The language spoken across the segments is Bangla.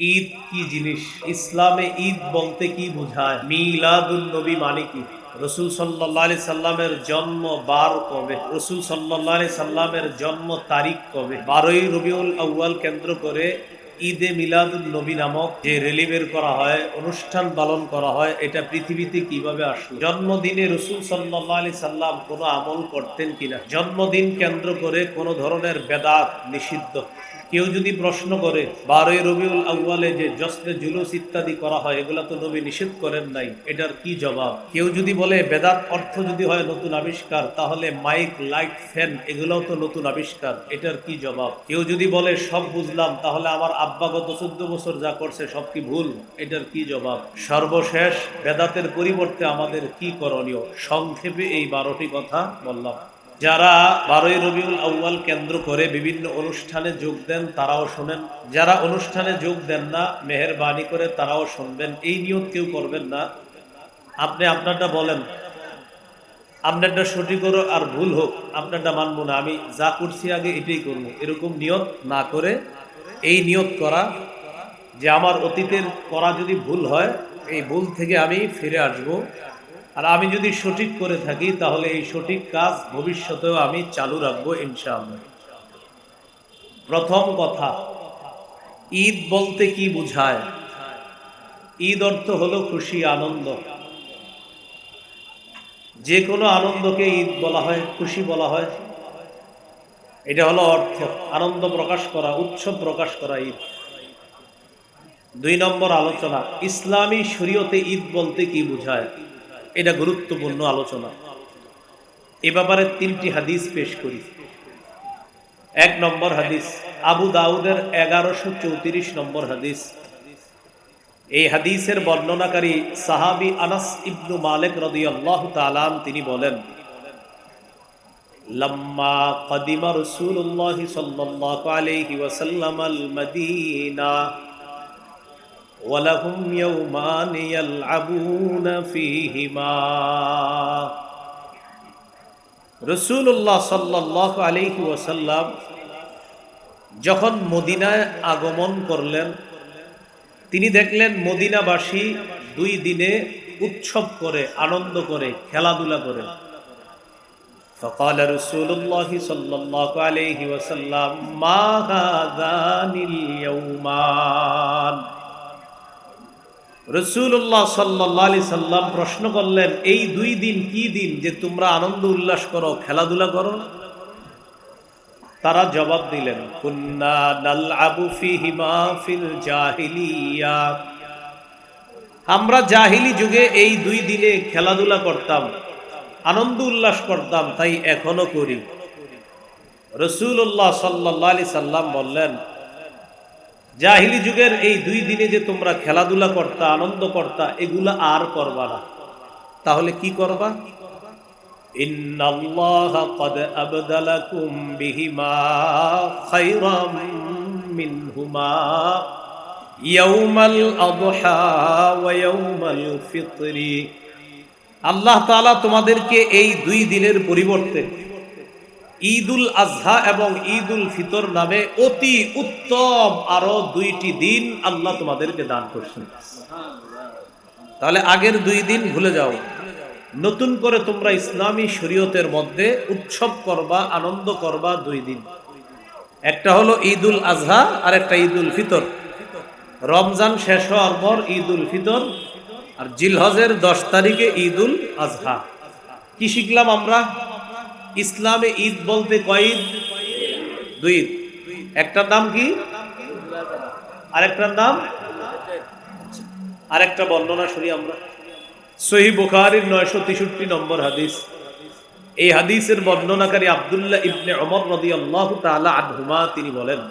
ঈদ কি জিনিস, ইসলামে ঈদ বলতে কি বোঝায়, মিলাদুন নবী মানে কি, রসুল সাল্লাল্লাহু আলাইহি সাল্লামের জন্ম বার কবে, রসুল সাল্লাল্লাহু আলাইহি সাল্লামের জন্ম তারিখ কবে, 12ই রবিউল আউয়াল কেন্দ্র করে ঈদে মিলাদুন নবী নামক যে রেলি বের করা হয়, অনুষ্ঠান পালন করা হয়, এটা পৃথিবীতে কিভাবে আসলো, জন্মদিনে রসুল সাল্লাল্লাহু আলাইহি সাল্লাম কোনো আমল করতেন কিনা, জন্মদিন কেন্দ্র করে কোনো ধরনের বেদাত নিষিদ্ধ। কেউ যদি প্রশ্ন করে 12ই রবিউল আউয়ালে যে জশ্নে জুলুস ইত্যাদি করা হয়, এগুলা তো নবী নিষেধ করেন নাই, এটার কি জবাব? কেউ যদি বলে বেদাত অর্থ যদি হয় নতুন আবিষ্কার, তাহলে মাইক, লাইট, ফ্যান এগুলাও তো নতুন আবিষ্কার, এটার কি জবাব? কেউ যদি বলে সব বুঝলাম, তাহলে আমার আব্বা গত 14 বছর যা করছে সব কি ভুল, এটার কি জবাব? সর্বশেষ বেদাতের পরিবর্তে আমাদের কি করণীয়, সংক্ষেপে এই 12টি কথা বললাম। যারা 12ই রবিউল আউয়াল কেন্দ্র করে বিভিন্ন অনুষ্ঠানে যোগ দেন তারাও শোনেন, যারা অনুষ্ঠানে যোগ দেন না মেহেরবানি করে তারাও শুনবেন। এই নিয়ত কেউ করবেন না। আপনি আপনারটা বলেন, আপনারটা সঠিক হোক আর ভুল হোক, আপনারটা মানবো না, আমি যা করছি আগে এটাই করবো, এরকম নিয়ত না করে এই নিয়ত করা যে আমার অতীতের করা যদি ভুল হয়, এই ভুল থেকে আমি ফিরে আসব, আর আমি যদি সঠিক করে থাকি তাহলে এই সঠিক কাজ ভবিষ্যতেও আমি চালু রাখবো ইনশাআল্লাহ। প্রথম কথা, ঈদ বলতে কি বোঝায়? ঈদ অর্থ হলো খুশি, আনন্দ। যে কোনো আনন্দকে ঈদ বলা হয়, খুশি বলা হয়, এটা হলো অর্থ। আনন্দ প্রকাশ করা, উৎসব প্রকাশ করা ঈদ। 2 নম্বর আলোচনা, ইসলামী শরীয়তে ঈদ বলতে কি বোঝায়, এটা গুরুত্বপূর্ণ আলোচনা। এ ব্যাপারে 3টি হাদিস পেশ করি। 1 নম্বর হাদিস, আবু দাউদের 1134 নম্বর হাদিস। এই হাদিসের বর্ণনাকারী সাহাবী আনাস ইবনু মালিক রাদিয়াল্লাহু তাআলা তিনি বলেন, লাম্মা কাদিমা রাসূলুল্লাহ সাল্লাল্লাহু আলাইহি ওয়াসাল্লাম আল মদিনা ওয়া লাহুম ইয়াওমান ইয়ালআবুনা ফীহিমা। রাসূলুল্লাহ সাল্লাল্লাহু আলাইহি ওয়াসাল্লাম যখন মদিনায় আগমন করলেন, তিনি দেখলেন মদিনাবাসী 2 দিনে উৎসব করে, আনন্দ করে, খেলাধুলা করে। فقال رسول الله صلى الله عليه وسلم ما هذان اليومان। রাসূলুল্লাহ সাল্লাল্লাহু আলাইহি সাল্লাম প্রশ্ন করলেন, এই 2 দিন কি দিন যে তোমরা আনন্দ উল্লাস করো, খেলাধুলা করো? তারা জবাব দিলেন, কুন্না নালআবু ফীহিমা ফিল জাহিলিয়া। আমরা জাহিলি যুগে এই 2 দিনে খেলাধুলা করতাম, আনন্দ উল্লাস করতাম, তাই এখনো করি। রাসূলুল্লাহ সাল্লাল্লাহু আলাইহি সাল্লাম বললেন, জাহিলি যুগের এই 2 দিনে যে তোমরা খেলাধুলা করতা, আনন্দ করতা, এগুলা আর করবা না। তাহলে কি করবা? ইন্নাল্লাহা ক্বাদ আবদালাকুম বিহিমা খায়রাম মিনহুমা ইয়াউমাল আযহা ওয়া ইয়াউমাল ফিতরি। আল্লাহ তাআলা তোমাদেরকে এই 2 দিনের পরিবর্তে ঈদুল আজহা এবং ঈদুল ফিতর নামে অতি উত্তম আরো 2টি দিন আল্লাহ তোমাদেরকে দান করছেন। তাহলে আগের 2 দিন ভুলে যাও, নতুন করে তোমরা ইসলামী শরীয়তের মধ্যে উৎসব করবা, আনন্দ করবা 2 দিন। একটা হলো ঈদুল আজহা আর একটা ঈদুল ফিতর। রমজান শেষ হওয়ার পর ঈদুল ফিতর, আর জিলহজের 10 তারিখে ঈদুল আজহা। কি শিখলাম আমরা? ইসলামে ঈদ বলতে কয় ঈদ? 2 ঈদ। একটার নাম কি? আরেকটার নাম? আরেকটা বর্ণনা শুনি আমরা। সহিহ বুখারীর 963 নম্বর হাদিস। এই হাদিসের বর্ণনাকারী আব্দুল্লাহ ইবনে ওমর রাদিয়াল্লাহু তাআলা আনহুমা তিনি বলেন,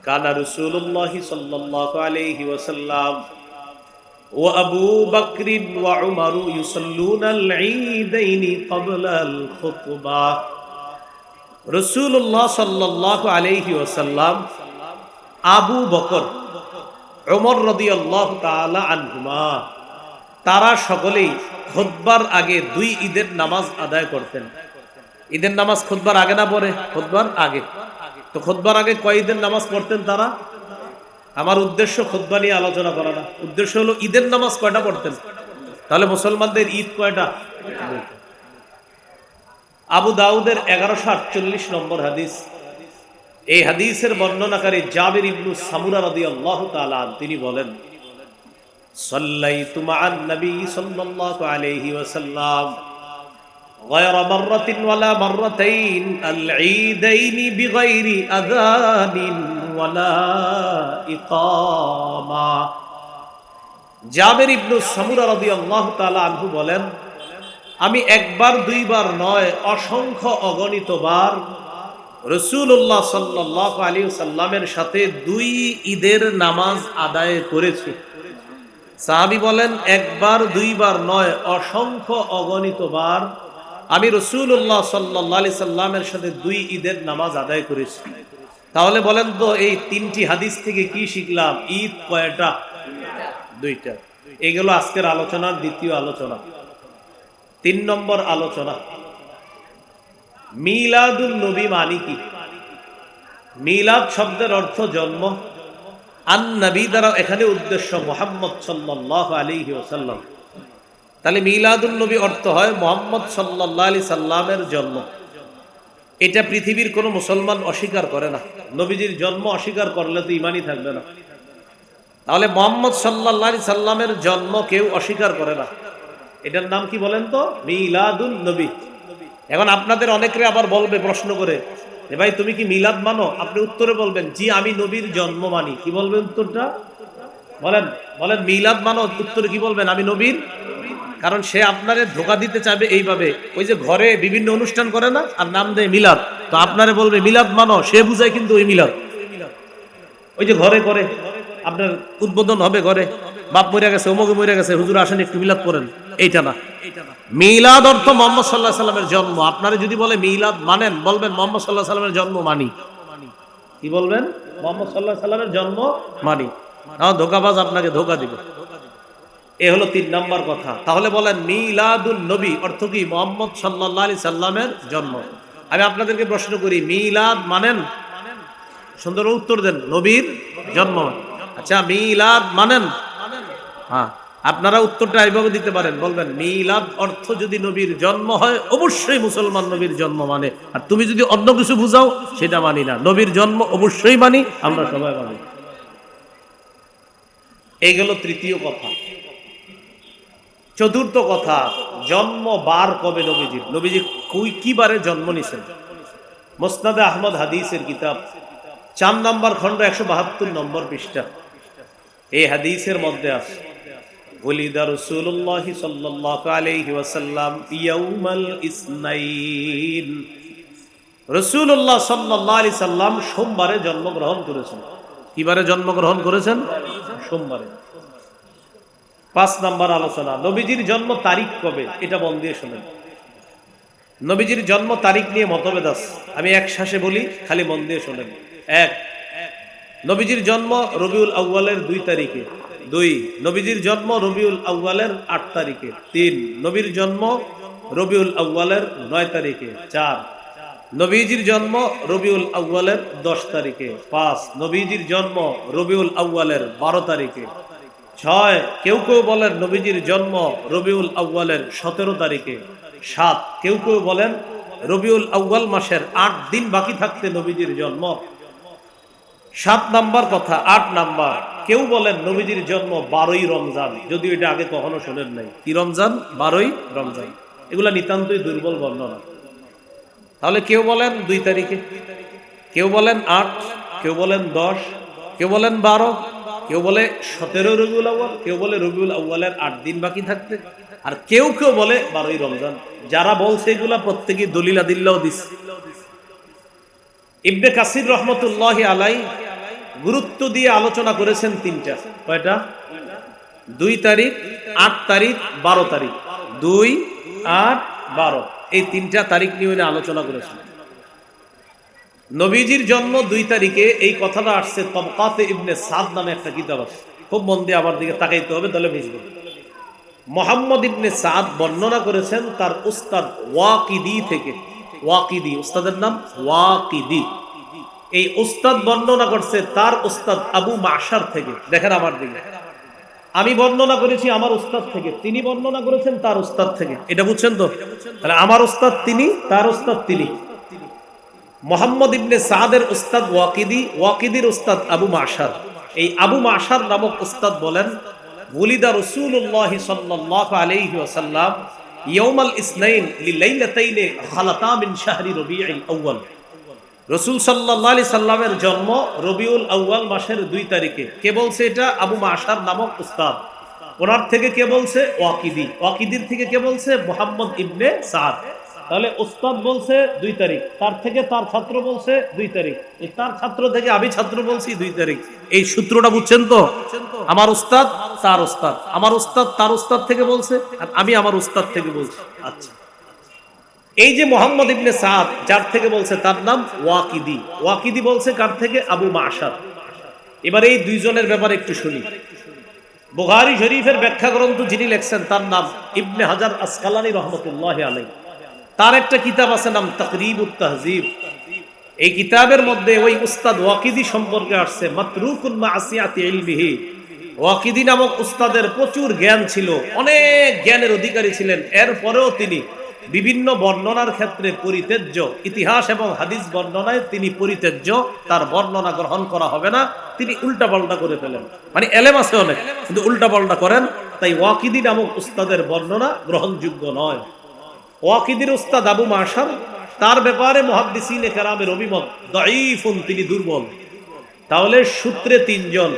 কানা রাসূলুল্লাহ সাল্লাল্লাহু আলাইহি ওয়াসাল্লাম ওয়া আবু বকর ওয়া উমর ইউসাল্লুনা আল ঈদাইনি ক্বাবলা আল খুতবা। রাসূলুল্লাহ সাল্লাল্লাহু আলাইহি ওয়াসাল্লাম, আবু বকর, ওমর রাদিয়াল্লাহু তাআলা আনহুমা, তারা সকলেই খুতবার আগে 2 ঈদের নামাজ আদায় করতেন। ঈদের নামাজ খুতবার আগে না পরে? খুতবার আগে। তো খুতবার আগে কয় ঈদের নামাজ পড়তেন তারা? আমার উদ্দেশ্য খুতবা নিয়ে আলোচনা করা না, উদ্দেশ্য হলো ঈদের নামাজ কয়টা পড়তেন, তাহলে মুসলমানদের ঈদ কয়টা? আবু দাউদের 1148 নম্বর হাদিস। এই হাদিসের বর্ণনাকারী জাবির ইবনু সামুরা রাদিয়াল্লাহু তাআলা তিনি বলেন, সাল্লাইতু মা'আন নবী সাল্লাল্লাহু আলাইহি ওয়াসাল্লাম গায়রা মাররাতিন ওয়ালা মাররাতাইন আল ঈদাইনি বিগাইরি আযানিন ওয়ালা ইকামা। জাবির ইবনু সামুরা রাদিয়াল্লাহু তাআলা আনহু বলেন, আমি একবার দুইবার নয় অসংখ্য অগণিত বার রাসূলুল্লাহ সাল্লাল্লাহু আলাইহি ওয়াসাল্লামের সাথে দুই ঈদের নামাজ আদায় করেছি। সাহাবী বলেন, একবার দুইবার নয় অসংখ্য অগণিত বার আমি রাসূলুল্লাহ সাল্লাল্লাহু আলাইহি সাল্লামের সাথে দুই ঈদের নামাজ আদায় করেছি। তাহলে বলেন তো এই তিনটি হাদিস থেকে কি শিখলাম? ঈদ কয়টা? দুইটা। এগুলো আজকের আলোচনার দ্বিতীয় আলোচনা। 3 নম্বর আলোচনা, মিলাদুন নবী মানে কি? মিলাদ শব্দের অর্থ জন্ম, আন নবী দ্বারা এখানে উদ্দেশ্য মুহাম্মদ সাল্লাল্লাহু আলাইহি ওয়াসাল্লাম। তাহলে মিলাদুন নবী অর্থ হয় মুহাম্মদ সাল্লাল্লাহু আলাইহি সাল্লামের জন্ম। এটা পৃথিবীর কোনো মুসলমান অস্বীকার করে না। নবীজির জন্ম অস্বীকার করলে তো ঈমানই থাকবে না। তাহলে মুহাম্মদ সাল্লাল্লাহু আলাইহি সাল্লামের জন্ম কেউ অস্বীকার করে না। এটার নাম কি বলেন তো? মিলাদুন নবী। এখন আপনাদের অনেকে আবার বলবে প্রশ্ন করে, যে ভাই তুমি কি মিলাদ মানো? আপনি উত্তরে বলবেন, জি আমি নবীর জন্ম মানি। কি বলবেন উত্তরটা? বলেন বলেন, মিলাদ মানো? উত্তরে কি বলবেন? আমি নবীর। কারণ সে আপনারে ধোঁকা দিতে চাইবে এইভাবে, ওই যে ঘরে বিভিন্ন অনুষ্ঠান করে না আর নাম দেয় মিলাদ, তো আপনারে বলবে মিলাদ মানো, সে বুঝায় কিন্তু ওই মিলাদ। ওই যে ঘরে করে আপনার উদ্বোধন হবে, ঘরে বাপ মরে গেছে, অমুকে মরে গেছে, হুজুর আসেন একটু মিলাদ করেন, এইটা না। মিলাদ অর্থ মুহাম্মদ সাল্লাল্লাহু আলাইহি সাল্লামের জন্ম। আপনারা যদি বলে মিলাদ মানেন, বলবেন মুহাম্মদ সাল্লাল্লাহু আলাইহি সাল্লামের জন্ম মানি। কি বলবেন? মুহাম্মদ সাল্লাল্লাহু আলাইহি সাল্লামের জন্ম মানি। না ধোঁকাবাজ আপনাকে ধোঁকা দিবে। এ হলো 3 নম্বর কথা। তাহলে বলেন মিলাদুন নবী অর্থ কি? মুহাম্মদ সাল্লাল্লাহু আলাইহি সাল্লামের জন্ম। আমি আপনাদেরকে প্রশ্ন করি, মিলাদ মানেন? সুন্দর উত্তর দেন, নবীর জন্ম। আচ্ছা মিলাদ মানেন? হ্যাঁ, আপনারা উত্তরটা এইভাবে দিতে পারেন, বলবেন মিলাদ অর্থ যদি নবীর জন্ম হয় অবশ্যই মুসলমান নবীর জন্ম মানে। আর তুমি যদি অন্য কিছু বুঝাও সেটা মানি না। নবীর জন্ম অবশ্যই মানি, আমরা সবাই মানি। এই গেল তৃতীয় কথা। চতুর্থ কথা, জন্ম বার কবে নবীজির? নবীজি কি বারে জন্ম নিছেন? মুসনাদে আহমদ হাদিসের কিতাব 4 নম্বর খণ্ড 172 নম্বর পৃষ্ঠা। এই হাদিসের মধ্যে আছে, ওলিদা রাসূলুল্লাহ সাল্লাল্লাহু আলাইহি ওয়াসাল্লাম ইয়াউমাল ইসনাইন। রাসূলুল্লাহ সাল্লাল্লাহু আলাইহি সাল্লাম সোমবারে জন্মগ্রহণ করেছেন। কিবারে জন্মগ্রহণ করেছেন? সোমবারে। 5 নম্বর আলোচনা, নবীজির জন্ম তারিখ কবে? এটা মন দিয়ে শুনেন। নবীজির জন্ম তারিখ নিয়ে মতভেদ আছে, আমি এক শ্বাসে বলি, খালি মন দিয়ে শুনেন। 1, নবীজির জন্ম রবিউল আউয়ালের 2 তারিখে। 2, নবীজির জন্ম রবিউল আউয়ালের 8 তারিখে। 3, নবীর জন্ম রবিউল আউয়ালের 9 তারিখে। 4, নবীজির জন্ম রবিউল আউয়ালের 10 তারিখে। 5, নবীজির জন্ম রবিউল আউয়ালের 12 তারিখে। 6, কেউ কেউ বলেন নবীজির জন্ম রবিউল আউয়ালের 17 তারিখে। 7, কেউ কেউ বলেন রবিউল আউয়াল মাসের 8 দিন বাকি থাকতে নবীজির জন্ম। 7 নাম্বার কথা। 8 নাম্বার, কেউ বলেন নবীজির জন্ম 12ই রমজান, যদিও এটা আগে কখনো শোনেন নাই। কি রমজান? 12ই রমজান। এগুলা নিতান্তই দুর্বল বর্ণনা। তাহলে কেউ বলেন 2 তারিখে, কেউ বলেন 8, কেউ বলেন 10, কেউ বলেন 12, কেউ বলে 17 রবিউল আউয়াল, কেউ বলে রবিউল আউয়ালের 8 দিন বাকি থাকতে, আর কেউ কেউ বলে 12ই রমজান। যারা বলছে এগুলা প্রত্যেকই দলিল আদিল্লাহ দিস। ইবনে কাসির রহমতুল্লাহি আলাইহি গুরুত্ব দিয়ে আলোচনা করেছেন 3টা। কয়টা? 2 তারিখ, 8 তারিখ, 12 তারিখ। 2, 8, 12 এই 3টা তারিখ নিয়ে উনি আলোচনা করেছেন। নবীজির জন্ম 2 তারিখে, এই কথাটা আসছে তবকাতে ইবনে সাদ নামে একটা কিতাব আছে। খুব মন দিয়ে আমার দিকে তাকাইতে হবে, তাহলে বুঝবেন। মুহাম্মদ ইবনে সাদ বর্ণনা করেছেন তার উস্তাদ ওয়াকিদি থেকে। ওয়াকিদি, উস্তাদের নাম ওয়াকিদি। এই উস্তাদ বর্ণনা করছে তার উস্তাদ আবু মাশার থেকে। দেখেন আমার দিকে, আমি বর্ণনা করেছি আমার উস্তাদ থেকে, তিনি বর্ণনা করেছেন তার উস্তাদ থেকে। এটা বুঝছেন তো? তাহলে আমার উস্তাদ তিনি, তার উস্তাদ তিনি। মুহাম্মদ ইবনে সাদের উস্তাদ ওয়াকিদি, ওয়াকিদির উস্তাদ আবু মাশার। এই আবু মাশার নামক উস্তাদ বলেন, ওলিদা রাসূলুল্লাহ সাল্লাল্লাহু আলাইহি ওয়াসাল্লাম ইয়াউমাল ইসনাইন লিলাইলাতাইনি খালাতা মিন শাহরি রবিউল আউয়াল। রাসূল সাল্লাল্লাহু আলাইহি সাল্লামের জন্ম রবিউল আউয়াল মাসের 2 তারিখে। কে বলছে এটা? আবু মাশার নামক উস্তাদ। ওনার থেকে কে বলছে? ওয়াকিদি। ওয়াকিদির থেকে কে বলছে? মুহাম্মদ ইবনে সাদ। তাহলে উস্তাদ বলছে 2 তারিখ, তার থেকে তার ছাত্র বলছে 2 তারিখ, এই তার ছাত্র থেকে আমি ছাত্র বলছি 2 তারিখ। এই সূত্রটা বুঝছেন তো? আমার উস্তাদ তার উস্তাদ, আমার উস্তাদ তার উস্তাদ থেকে বলছে, আর আমি আমার উস্তাদ থেকে বলছি। আচ্ছা, এই যে মুহাম্মদ ইবনে সাদ যার থেকে বলছে তার নাম ওয়াকিদি। ওয়াকিদি বলছে কার থেকে? আবু মাশার। এবার এই দুইজনের ব্যাপারে একটু শুনি। বুখারী শরীফের ব্যাখ্যা গ্রন্থ যিনি লেখছেন তার নাম ইবনে হাজার আসকালানী রাহমাতুল্লাহি আলাইহি। তার একটা কিতাব আছে নাম তাকরিবুত তাহজিব। এই কিতাবের মধ্যে ওই উস্তাদ ওয়াকিদি সম্পর্কে আসছে, মাতরুকুন মাআসিয়াতি ইলমিহি। ওয়াকিদি নামক উস্তাদের প্রচুর জ্ঞান ছিল, অনেক জ্ঞানের অধিকারী ছিলেন। এরপরেও তিনি বিভিন্ন বর্ণনার ক্ষেত্রে পরিত্যাজ্য, ইতিহাস এবং হাদিস বর্ণনায় তিনি পরিত্যাজ্য, তার বর্ণনা গ্রহণ করা হবে না, তিনি উল্টাপাল্টা করে ফেলেন। মানে এলেম আছে অনেক, কিন্তু উল্টাপাল্টা করেন, তাই ওয়াকিদি নামক উস্তাদের বর্ণনা গ্রহণযোগ্য নয়। ওয়াকিদির উস্তাদ আবু মাশার, তার ব্যাপারে মুহাদ্দিসিনে কেরামের অভিমত দাঈফুন, তিনি দুর্বল। তাহলে সূত্রে 3 জন,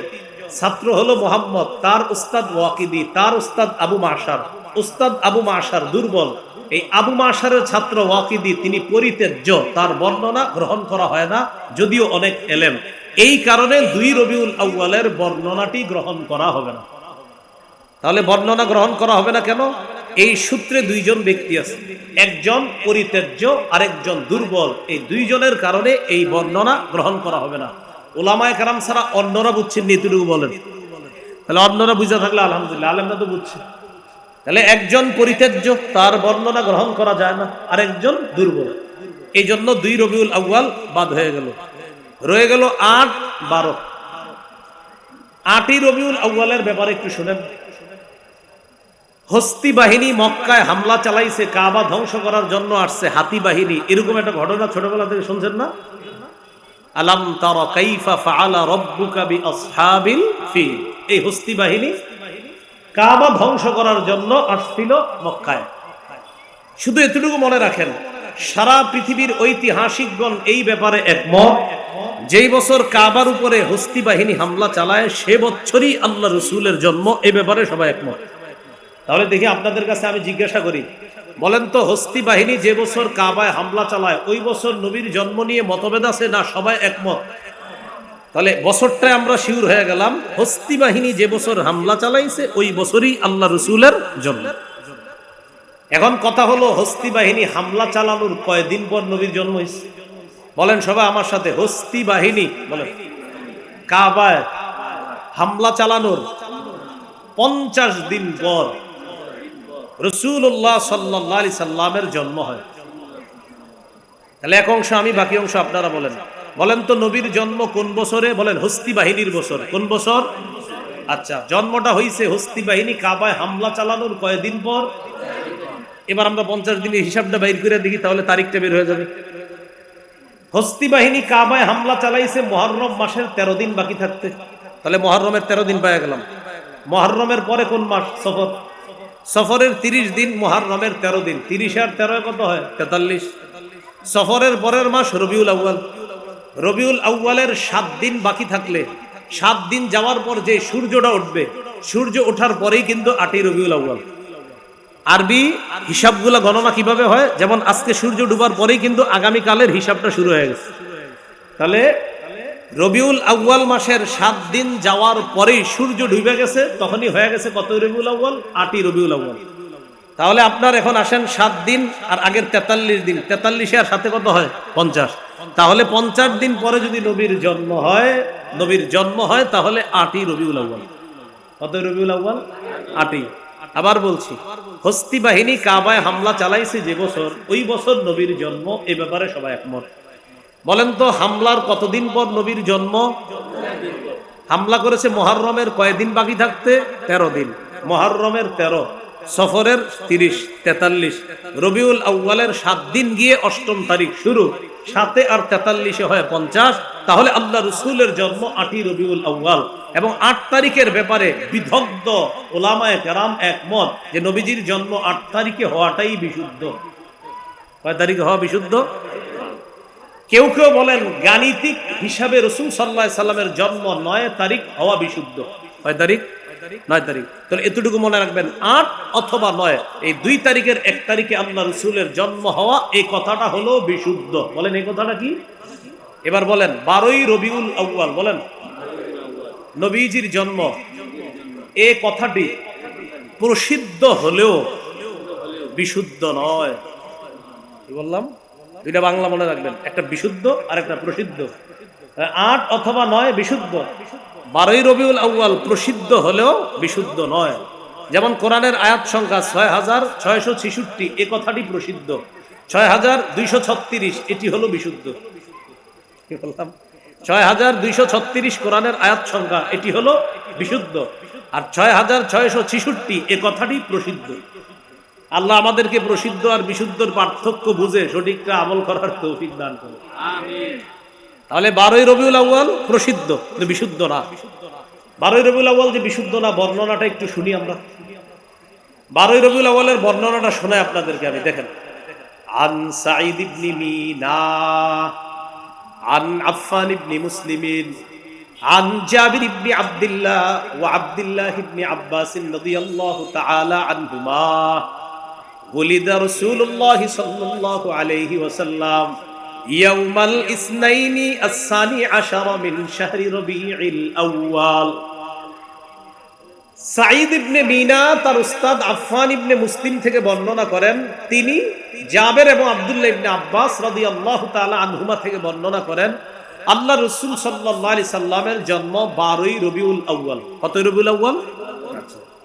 ছাত্র হলো মুহাম্মদ, তার উস্তাদ ওয়াকিদি, তার উস্তাদ আবু মাশার। উস্তাদ আবু মাশার দুর্বল, এই আবু মাশারের ছাত্র ওয়াকিদি তিনি পরিত্যাজ্য, তার বর্ণনা গ্রহণ করা হয় না, যদিও অনেক এলেম। এই কারণে 2 রবিউল আউয়ালের বর্ণনাটি গ্রহণ করা হবে না। তাহলে বর্ণনা গ্রহণ করা হবে না কেন? এই সূত্রে 2 জন ব্যক্তি আছে, একজন পরিত্যাজ্য, আরেকজন দুর্বল। এই 2 জনের কারণে এই বর্ণনা গ্রহণ করা হবে না। উলামায়ে কেরাম ছাড়া অন্যরা বুঝছেন নীতিটুকু বলেন। তাহলে অন্যরা বুঝা থাকলে আলহামদুলিল্লাহ, আলেমরা তো বুঝছে। তাহলে একজন পরিত্যাজ্য, তার বর্ণনা গ্রহণ করা যায় না, আরেকজন দুর্বল। এই জন্য 2 রবিউল আউয়াল বাদ হয়ে গেল, রয়ে গেল 8, 12। 8ই রবিউল আউয়ালের ব্যাপারে একটু শুনেন। হস্তি বাহিনী মক্কায় হামলা চালাইছে, কাবা ধ্বংস করার জন্য আসছে হাতি বাহিনী। এরকম একটা ঘটনা ছোটবেলা থেকে শুনছেন না? আলাম তারা কাইফা ফাআলা রাব্বুকা বিআসহাবিল ফিল। এই হস্তি বাহিনী কাবা ধ্বংস করার জন্য আসছিল মক্কায়। শুধু এতটুকু মনে রাখেন, সারা পৃথিবীর ঐতিহাসিকগণ এই ব্যাপারে একমত, যেই বছর কাবার উপরে হস্তি বাহিনী হামলা চালায় সে বছরই আল্লাহ রাসূলের জন্ম। এই ব্যাপারে সবাই একমত। তাহলে দেখি আপনাদের কাছে আমি জিজ্ঞাসা করি, বলেন তো, হস্তি বাহিনী যে বছর কাবায় হামলা চালায় ওই বছর নবীর জন্ম নিয়ে মতভেদ আছে না সবাই একমত? তাহলে বছরটায় আমরা শিওর হয়ে গেলাম, হস্তি বাহিনী যে বছর হামলা চালাইছে ওই বছরই আল্লাহ রাসূলের জন্ম। এখন কথা হলো, হস্তি বাহিনী হামলা চালানোর কয়দিন পর নবীর জন্ম হয়েছে? বলেন সবাই আমার সাথে, হস্তি বাহিনী বলেন কাবায় হামলা চালানোর 50 দিন পর রাসূলুল্লাহ সাল্লাল্লাহু আলাইহি সাল্লামের জন্ম হয়। তাহলে এক অংশ আমি, বাকি অংশ আপনারা বলেন। বলেন তো, নবীর জন্ম কোন বছরে? বলেন হস্তি বাহিনীর বছর। কোন বছর? আচ্ছা, জন্মটা হইছে হস্তি বাহিনী কাবায় হামলা চালানোর কয়দিন পর? এবার আমরা 50 দিনের হিসাবটা বাইর করে দেখি, তাহলে তারিখটা বের হয়ে যাবে। হস্তি বাহিনী কাবায় হামলা চালাইছে মুহররম মাসের 13 দিন বাকি থাকতে। তাহলে মুহররমের 13 দিন পাওয়া গেলাম। মুহররমের পরে কোন মাস? সফর। সফরের 30 দিন, মুহররমের 13 দিন। 30 আর 13 কত হয়? 43। সফরের পরের মাস রবিউল আউয়াল। রবিউল আউয়ালের 7 দিন বাকি থাকলে, 7 দিন যাওয়ার পর যে সূর্যটা উঠবে, সূর্য ওঠার পরেই কিন্তু 8ই রবিউল আউয়াল। আরবি হিসাবগুলো গণনা কিভাবে হয়? যেমন আজকে সূর্য ডুবার পরেই কিন্তু আগামীকালের হিসাবটা শুরু হয়ে গেছে। তাহলে রবিউল আউয়াল মাসের 7 দিন যাওয়ার পরেই সূর্য ডুবে গেছে, তখনই হয়ে গেছে কত রবিউল আউয়াল? 8ই রবিউল আউয়াল। তাহলে আপনার এখন আসেন 7 দিন আর আগের 43 দিন, 43 আর সাথে কত হয়? 50। তাহলে 50 দিন পরে যদি নবীর জন্ম হয় তাহলে 8ই রবিউল আউয়াল। কত রবিউল আউয়াল? 8ই। আবার বলছি, হস্তি বাহিনী কাবায় হামলা চালাইছে যে বছর, ওই বছর নবীর জন্ম। এই ব্যাপারে সবাই একমত। বলেন তো হামলার কতদিন পর নবীর জন্ম? হামলা করেছে মুহররমের কয়দিন বাকি থাকতে? 13 দিন। মুহররমের 13, সফরের 30, 43, রবিউল আউয়ালের 7 দিন গিয়ে 8ম তারিখ শুরু, 7 আর 43 হয় 50। তাহলে আল্লাহ রসুলের জন্ম 8ই রবিউল আউয়াল। এবং 8 তারিখের ব্যাপারে বিদগ্ধ উলামায়ে কেরাম একমত যে নবীজির জন্ম 8 তারিখে হওয়াটাই বিশুদ্ধ। কয় তারিখে হওয়া বিশুদ্ধ? কেউ কেউ বলেন গাণিতিক হিসাবে রাসূল সাল্লাল্লাহু আলাইহি সাল্লামের জন্ম 9 তারিখ হওয়া বিশুদ্ধ। কয় তারিখ? 9 তারিখ। তাহলে এতটুকু মনে রাখবেন, 8 অথবা 9, এই 2 তারিখের 1 তারিখে আল্লাহ রসুলের জন্ম হওয়া, এই কথাটা হলো বিশুদ্ধ। বলেন এই কথাটা কি? এবার বলেন 12ই রবিউল আউয়াল, বলেন নবীজির জন্ম, এই কথাটি প্রসিদ্ধ হলেও বিশুদ্ধ নয়। কি বললাম? দুইটা বাংলা মনে রাখবেন, একটা বিশুদ্ধ আর একটা প্রসিদ্ধ। 8 অথবা 9 বিশুদ্ধ, 12ই রবিউল আউয়াল প্রসিদ্ধ হলেও বিশুদ্ধ নয়। যেমন কোরআনের আয়াত সংখ্যা 6666, এ কথাটি প্রসিদ্ধ। 6236 এটি হলো বিশুদ্ধ। কি বললাম? 6236 কোরআনের আয়াত সংখ্যা, এটি হলো বিশুদ্ধ। আর 6666 এ কথাটি প্রসিদ্ধ। আল্লাহ আমাদেরকে প্রসিদ্ধ আর বিশুদ্ধর পার্থক্য বুঝে সঠিকটা আমল করার তৌফিক দান করুন, আমিন। তাহলে 12ই রবিউল আউয়াল প্রসিদ্ধ, কিন্তু বিশুদ্ধ না। 12ই রবিউল আউয়াল যে বিশুদ্ধ না, বর্ণনাটা একটু শুনি আমরা। 12ই রবিউল আউয়ালের বর্ণনাটা শোনাই আপনাদেরকে আমি। দেখেন, আন সাঈদ ইবনে মিনা আন আফফান ইবনে মুসলিমিন আন জাবির ইবনে আব্দুল্লাহ ওয়া আব্দুল্লাহ ইবনে আব্বাস রাদিয়াল্লাহু তাআলা আনহুমা ওলিদা রাসূলুল্লাহ সাল্লাল্লাহু আলাইহি ওয়াসাল্লাম ইয়াউমাল ইসনাইনি আস-সানি আশারা মিন শাহরি রবিউল আউয়াল। সাঈদ ইবনে মিনা তার উস্তাদ আফফান ইবনে মুসলিম থেকে বর্ণনা করেন, তিনি জাবের এবং আব্দুল্লাহ ইবনে আব্বাস রাদিয়াল্লাহু তাআলা আনহুমা থেকে বর্ণনা করেন, আল্লাহ রাসূল সাল্লাল্লাহু আলাইহি সাল্লামের জন্ম 12ই রবিউল আউয়াল। কত রবিউল আউয়াল?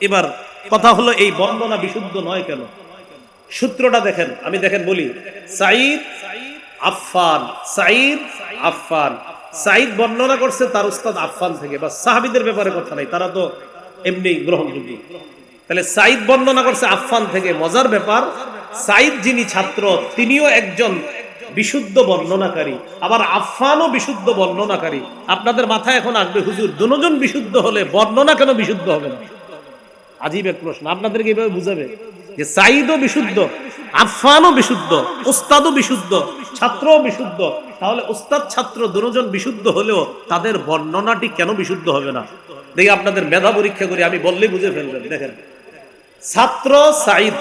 এবার কথা হলো, এই বর্ণনা বিশুদ্ধ নয় কেন? সূত্রটা দেখেন, আমি দেখেন বলি। সাঈদ আফফান, সাঈদ আফফান, সাঈদ বর্ণনা করছে তার উস্তাদ আফফান থেকে। বা সাহাবীদের ব্যাপারে কথা নাই, তারা তো এমনি গ্রহণযোগ্য। তাহলে সাঈদ বর্ণনা করছে আফফান থেকে। মজার ব্যাপার, সাঈদ যিনি ছাত্র, তিনিও একজন বিশুদ্ধ বর্ণনাকারী, আবার আফফানও বিশুদ্ধ বর্ণনাকারী। আপনাদের মাথায় এখন আসবে, হুজুর দুজন বিশুদ্ধ হলে বর্ণনা কেন বিশুদ্ধ হবে না? আজীব এক প্রশ্ন। আপনাদেরকে এইভাবে বুঝাবে যে সাঈদও বিশুদ্ধ, আফফানও বিশুদ্ধ, উস্তাদও বিশুদ্ধ, ছাত্রও বিশুদ্ধ। তাহলে উস্তাদ ছাত্র দুজন বিশুদ্ধ হলেও তাদের বর্ণনাটি কেন বিশুদ্ধ হবে না? দেখি আপনাদের মেধা পরীক্ষা করি, আমি বললেই বুঝে ফেলবেন। দেখেন, ছাত্র সাঈদ,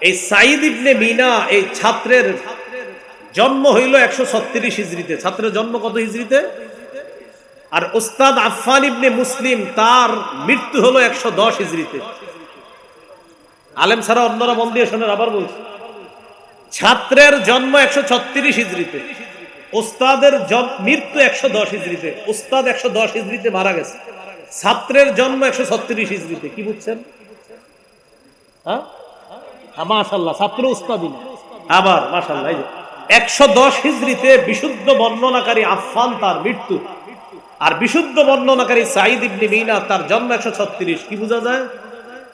এই সাঈদ ইবনে মিনা, এই ছাত্রের জন্ম হইল 136 হিজরিতে। ছাত্রের জন্ম কত হিজরিতে? আর উস্তাদ আফফান ইবনে মুসলিম, তার মৃত্যু হলো 110 হিজরিতে। আলেম ছাড়া অন্যরা মন দিয়ে শোনেন, আবার বলছি, ছাত্রের জন্ম 136 হিজরিতে, উস্তাদের মৃত্যু 110 হিজরিতে। উস্তাদ 110 হিজরিতে মারা গেছে, ছাত্রের জন্ম 136 হিজরিতে। কি বুঝছেন? হ্যাঁ, মাশাআল্লাহ, ছাত্র উস্তাদই না। আবার মাশাআল্লাহ, 110 হিজরিতে বিশুদ্ধ বর্ণনাকারী আফফান, তার মৃত্যু। আর বিশুদ্ধ বর্ণনাকারী সাঈদ ইবনে মিনা, তার জন্ম 136। কি বোঝা যায়?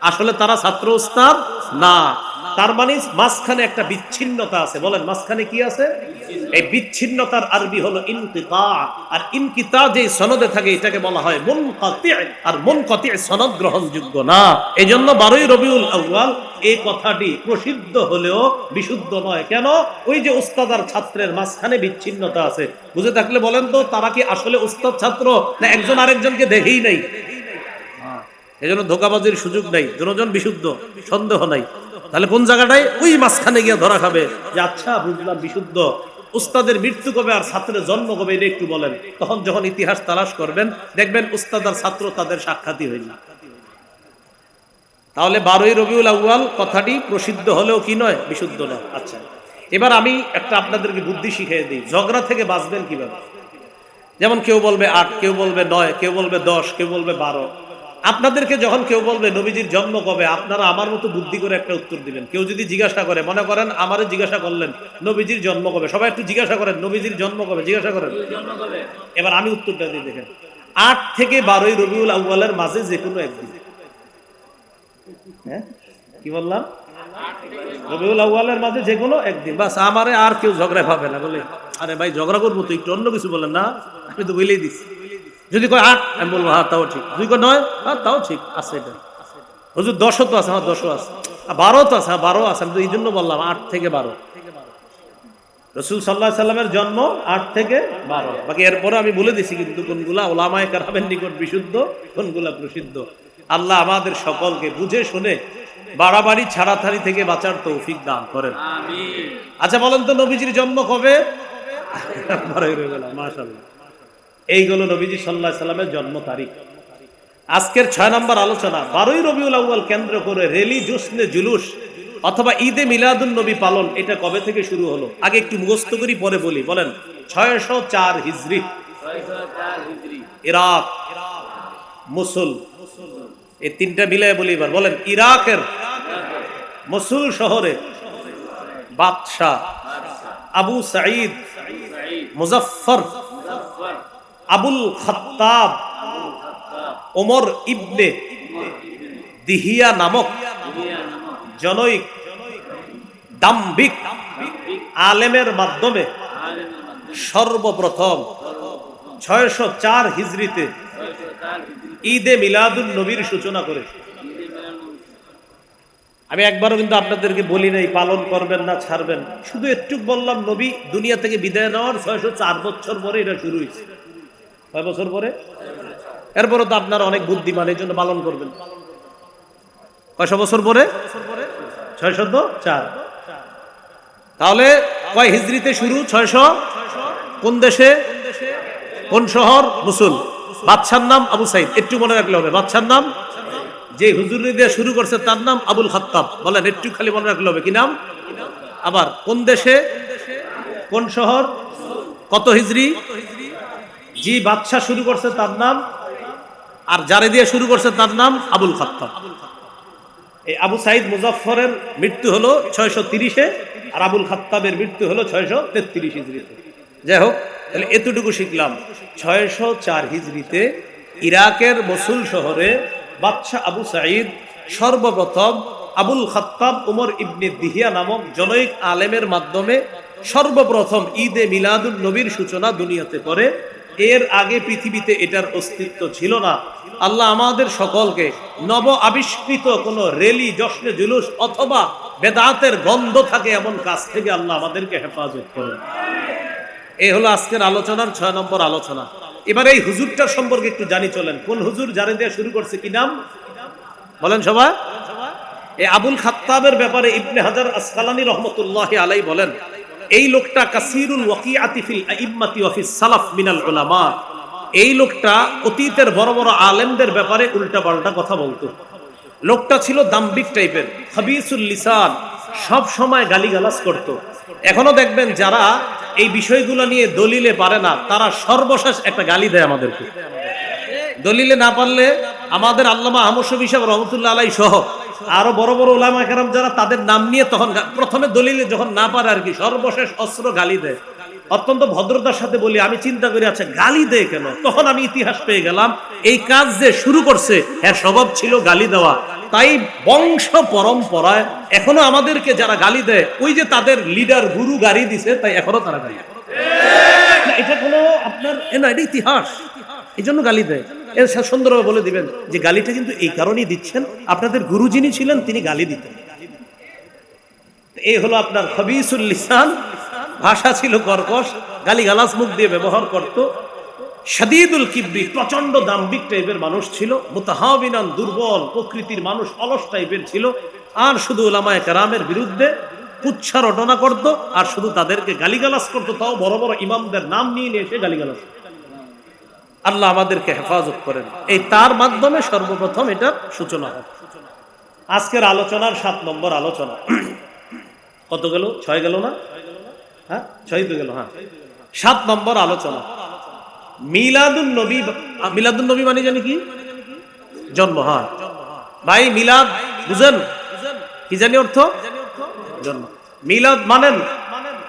আসলে তারা ছাত্র উস্তাদ না। তার মানে মাঝখানে একটা বিচ্ছিন্নতা আছে। বলেন, মাঝখানে কি আছে? এই বিচ্ছিন্নতার আরবি হলো ইনকিতা। আর ইনকিতা যে সনদে থাকে এটাকে বলা হয় মুনকাতি। আর মুনকাতি সনদ গ্রহণযোগ্য না। এজন্য 12ই রবিউল আউয়াল এই কথাটি প্রসিদ্ধ হলেও বিশুদ্ধ নয়। কেন? ওই যে উস্তাদ আর ছাত্রের মাঝখানে বিচ্ছিন্নতা আছে। বুঝে থাকলে বলেন তো, তারা কি আসলে উস্তাদ ছাত্র, না একজন আরেকজনকে দেখেই নাই? এজন্য ধোঁকাবাজির সুযোগ নাই, দুজন বিশুদ্ধ, সন্দেহ নাই। তাহলে কোন জায়গাটায়? ওই মাঝখানে গিয়ে ধরা খাবে যে আচ্ছা বুঝলাম বিশুদ্ধ, উস্তাদের মৃত্যু কবে আর ছাত্রের জন্ম কবে এটা একটু বলেন। তখন যখন ইতিহাস তালাশ করবেন, দেখবেন উস্তাদ আর ছাত্র তাদের সাক্ষাৎই হয়নি। তাহলে 12ই রবিউল আউয়াল কথাটি প্রসিদ্ধ হলেও কি নয়? বিশুদ্ধ নয়। আচ্ছা, এবার আমি একটা আপনাদেরকে বুদ্ধি শিখিয়ে দিই, ঝগড়া থেকে বাঁচবেন কিভাবে। যেমন কেউ বলবে 8, কেউ বলবে 9, কেউ বলবে 10, কেউ বলবে 12। আপনাদেরকে যখন কেউ বলবে নবীজির জন্ম কবে, আপনারা আমার মতো বুদ্ধি করে একটা উত্তর দিবেন। কেউ যদি জিজ্ঞাসা করে, মনে করেন আমারে জিজ্ঞাসা করলেন নবীজির জন্ম কবে, সবাই একটু জিজ্ঞাসা করেন নবীজির জন্ম কবে, জিজ্ঞাসা করেন। এবার আমি উত্তরটা দিই, দেখেন 8 থেকে 12 রবিউল আউয়ালের মাঝে যে কোনো একদিন। হ্যাঁ, কি বললাম? রবিউল আউয়ালের মাঝে যে কোনো একদিন, বাস। আমারে আর কেউ ঝগড়া পাবে না। বলে আরে ভাই ঝগড়া করবো তো, একটু অন্য কিছু বলেন না, আমি তো বলেই দিচ্ছি। যদি কয় 8, আমি বলবো হ্যাঁ তাও ঠিক। যদি কয় 9, হ্যাঁ তাও ঠিক আছে। এটা হুজুর 10 তো আছে, হ্যাঁ 10 আছে, 12 তো আছে, হ্যাঁ 12 আছে। আমি তো এই জন্য বললাম 8 থেকে 12। রসুল সাল্লাল্লাহু আলাইহি সাল্লামের জন্ম 8 থেকে 12। বাকি এরপরে আমি বলে দিছি কিন্তু কোনগুলা উলামায়ে কেরামের নিকট বিশুদ্ধ, কোনগুলা প্রসিদ্ধ। আল্লাহ আমাদের সকলকে বুঝে শুনে বাড়াবাড়ি ছাড়াছাড়ি থেকে বাঁচার তৌফিক দান করেন, আমিন। আচ্ছা বলেন তো নবীজির জন্ম কবে? মাশাআল্লাহ, এইগুলো নবীজি সাল্লাল্লাহু আলাইহি সাল্লামের জন্ম তারিখ। আজকের 6 নম্বর আলোচনা 12ই রবিউল আউয়াল কেন্দ্র করে রেলি, জোশনে জুলুস অথবা ঈদে মিলাদুন নবী পালন, এটা কবে থেকে শুরু হলো? আগে একটু মুখস্থ করি, পরে বলি। বলেন 604 হিজরি, ইরাক, মুসুল, এই তিনটা মিলায় বলি। এবার বলেন ইরাকের মুসুল শহরে বাদশাহ আবু সাঈদ মুজাফফর আবুল খাত্তাব ওমর ইবনে দিহিয়া নামক জনৈক দাম্ভিক আলেমের মাধ্যমে সর্বপ্রথম 604 হিজরিতে ঈদে মিলাদুন নবীর সূচনা করেছে। আমি একবারও কিন্তু আপনাদেরকে বলি নাই পালন করবেন না ছাড়বেন, শুধু একটু বললাম নবী দুনিয়া থেকে বিদায় নেওয়ার 604 বছর পরে এটা শুরু হয়েছে। কয় বছর পরে? এরপরে তো আপনারা অনেক বুদ্ধিমান, এই জন্য পালন করবেন। কয়শো বছর পরে? 604। তাহলে কয় হিজরিতে শুরু? 600। কোন দেশে, কোন শহর? মুসুল। বাদশার নাম আবু সাইদ, একটু মনে রাখলে হবে। বাদশার নাম, যে হুজুর দিয়ে শুরু করছে তার নাম আবুল খাত্তাব। বলেন একটু খালি মনে রাখলে হবে, কি নাম? আবার কোন দেশে, কোন শহর, কত হিজরি? জি, বাদশা শুরু করছে তার নাম, আর যারে দিয়ে শুরু করছে তার নাম আবুল খাত্তাব। এই আবু সাইদ মুজাফফরের মৃত্যু হলো 630-এ, আর আবুল খাত্তাবের মৃত্যু হলো 633 হিজরিতে। যাই হোক, তাহলে এতটুকু শিখলাম। 604 হিজরিতে ইরাকের মসুল শহরে বাদশাহ আবু সাঈদ সর্বপ্রথম আবুল খাত্তাব ওমর ইবনে দিহিয়া নামক জনৈক আলেমের মাধ্যমে সর্বপ্রথম ঈদে মিলাদুন নবীর সূচনা দুনিয়াতে করে। এর আগে পৃথিবীতে এটার অস্তিত্ব ছিল না। আল্লাহ আমাদের সকলকে নব আবিষ্কৃত কোন রেলি, জশ্নে জুলুস অথবা বেদাতের গন্ধ থাকে এমন কাজ থেকে আল্লাহ আমাদেরকে হেফাজত করেন। এই হলো আজকের আলোচনার 6 নম্বর আলোচনা। এবার এই হুজুরটার সম্পর্কে একটু জানি চলেন। কোন হুজুর, যারে দিয়ে শুরু করছে, কি নাম বলেন সবাই? এই আবুল খাত্তাবের ব্যাপারে ইবনে হাজার আসকালানী রহমতুল্লাহি আলাইহি বলেন, এই লোকটা কাসিরুল ওয়াকিআতি ফিল আইম্মাতি ওয়া ফিস সালাফ মিনাল উলামা। এই লোকটা অতীতের বড় বড় আলেমদের ব্যাপারে উল্টাপাল্টা কথা বলতো। লোকটা ছিল দাম্ভিক টাইপের, খাবিসুল লিসান, সব সময় গালিগালাজ করত। এখনো দেখবেন যারা এই বিষয়গুলো নিয়ে দলিলে পারে না, তারা সর্বশেষ একটা গালি দেয় আমাদেরকে। দলিলে না পারলে আমাদের আল্লামা আহমদ শফী সাহেব রহমতুল্লাহ আলাইহি সহ আরো বড় বড় উলামা কেরাম যারা, তাদের নাম নিয়ে তখন প্রথমে দলিলে যখন না পারে আর কি, সর্বশেষ অস্ত্র গালি দেয়। অত্যন্ত ভদ্রতার সাথে বলি, আমি চিন্তা করি আচ্ছা গালি দেয় কেন? তখন আমি ইতিহাস পেয়ে গেলাম, এই কাজ যে শুরু করছে এর স্বভাব ছিল গালি দেওয়া। তাই বংশ পরম্পরায় এখনো আমাদেরকে যারা গালি দেয়, ওই যে তাদের লিডার গুরু গালি দিছে, তাই এখনো তারা গালি দেয়। এটা কোনো আপনার না, এটা ইতিহাস, এই জন্য গালি দেয়। এর সুন্দরভাবে বলে দিবেন যে গালিটা কিন্তু এই কারণেই দিচ্ছেন, আপনাদের গুরু যিনি ছিলেন তিনি গালি দিতেন। এই হলো আপনার খাবিসুল লিসান, ভাষা ছিল কর্কশ, গালিগালাজ মুখ দিয়ে ব্যবহার করত। শাদীদুল কিবরি, প্রচন্ড দাম্ভিক টাইপের মানুষ ছিল। মুতাহাবিনান, দুর্বল প্রকৃতির মানুষ, অলস টাইপের ছিল। আর শুধু উলামায়ে কেরামের বিরুদ্ধে কুচ্ছা রটনা করত, আর শুধু তাদেরকে গালিগালাজ করত, তাও বড় বড় ইমামদের নাম নিয়ে নিয়ে এসে গালিগালাজ। আল্লাহ আমাদেরকে হেফাজত করেন। এই তার মাধ্যমে সর্বপ্রথম এটার সূচনা হয়। আজকের আলোচনার 7 নম্বর আলোচনা। কত গেল? 6 গেল না? হ্যাঁ 6 তো গেল। হ্যাঁ 7 নম্বর আলোচনা মিলাদুন নবী। মিলাদুন নবী মানে জানি কি? জন্ম। হয় ভাই, মিলাদ বুঝেন কি জানি অর্থ? জন্ম। মিলাদ মানেন?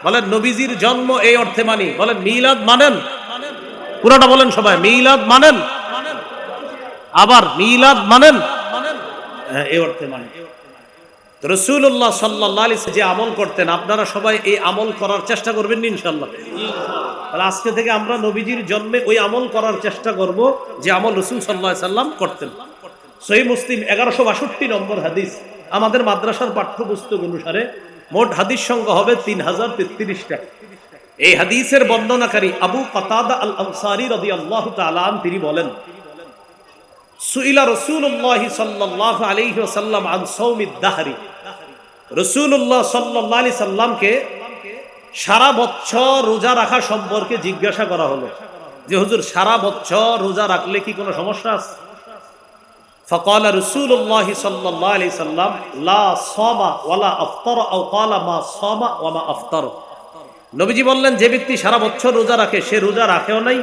বলেন নবীজির জন্ম এই অর্থে মানি। বলেন মিলাদ মানেন? পুরাটা বলেন সবাই, মিলাদ মানেন? আবার মিলাদ মানেন? হ্যাঁ, এই অর্থে মানি। রাসূলুল্লাহ সাল্লাল্লাহু আলাইহি ওয়াসাল্লাম যে আমল করতেন, আপনারা সবাই এই আমল করার চেষ্টা করবেন ইনশাআল্লাহ। তাহলে আজকে থেকে আমরা নবীজির জন্মে ওই আমল করার চেষ্টা করব যে আমল রাসূল সাল্লাল্লাহু আলাইহি ওয়াসাল্লাম করতেন। সহিহ মুসলিম 1162 নম্বর হাদিস। আমাদের মাদ্রাসার পাঠ্যপুস্তক অনুসারে মোট হাদিস সংখ্যা হবে 3033টা। এই হাদিসের বর্ণনাকারী আবু কাতাদা আল আনসারী রাদিয়াল্লাহু তাআলা তিনি বলেন, সুইলা রাসূলুল্লাহ সাল্লাল্লাহু আলাইহি ওয়াসাল্লাম আন সাওমিদ দাহরি। রাসূলুল্লাহ সাল্লাল্লাহু আলাইহি সাল্লামকে সারা বছর রোজা রাখা সম্পর্কে জিজ্ঞাসা করা হলো যে হুজুর সারা বছর রোজা রাখলে কি কোনো সমস্যা আছে? فقال رسول الله صلى الله عليه وسلم لا صام ولا افطر او قال ما صام وما افطر। নবীজি বললেন যে ব্যক্তি সারা বছর রোজা রাখে সে রোজা রাখেও নাই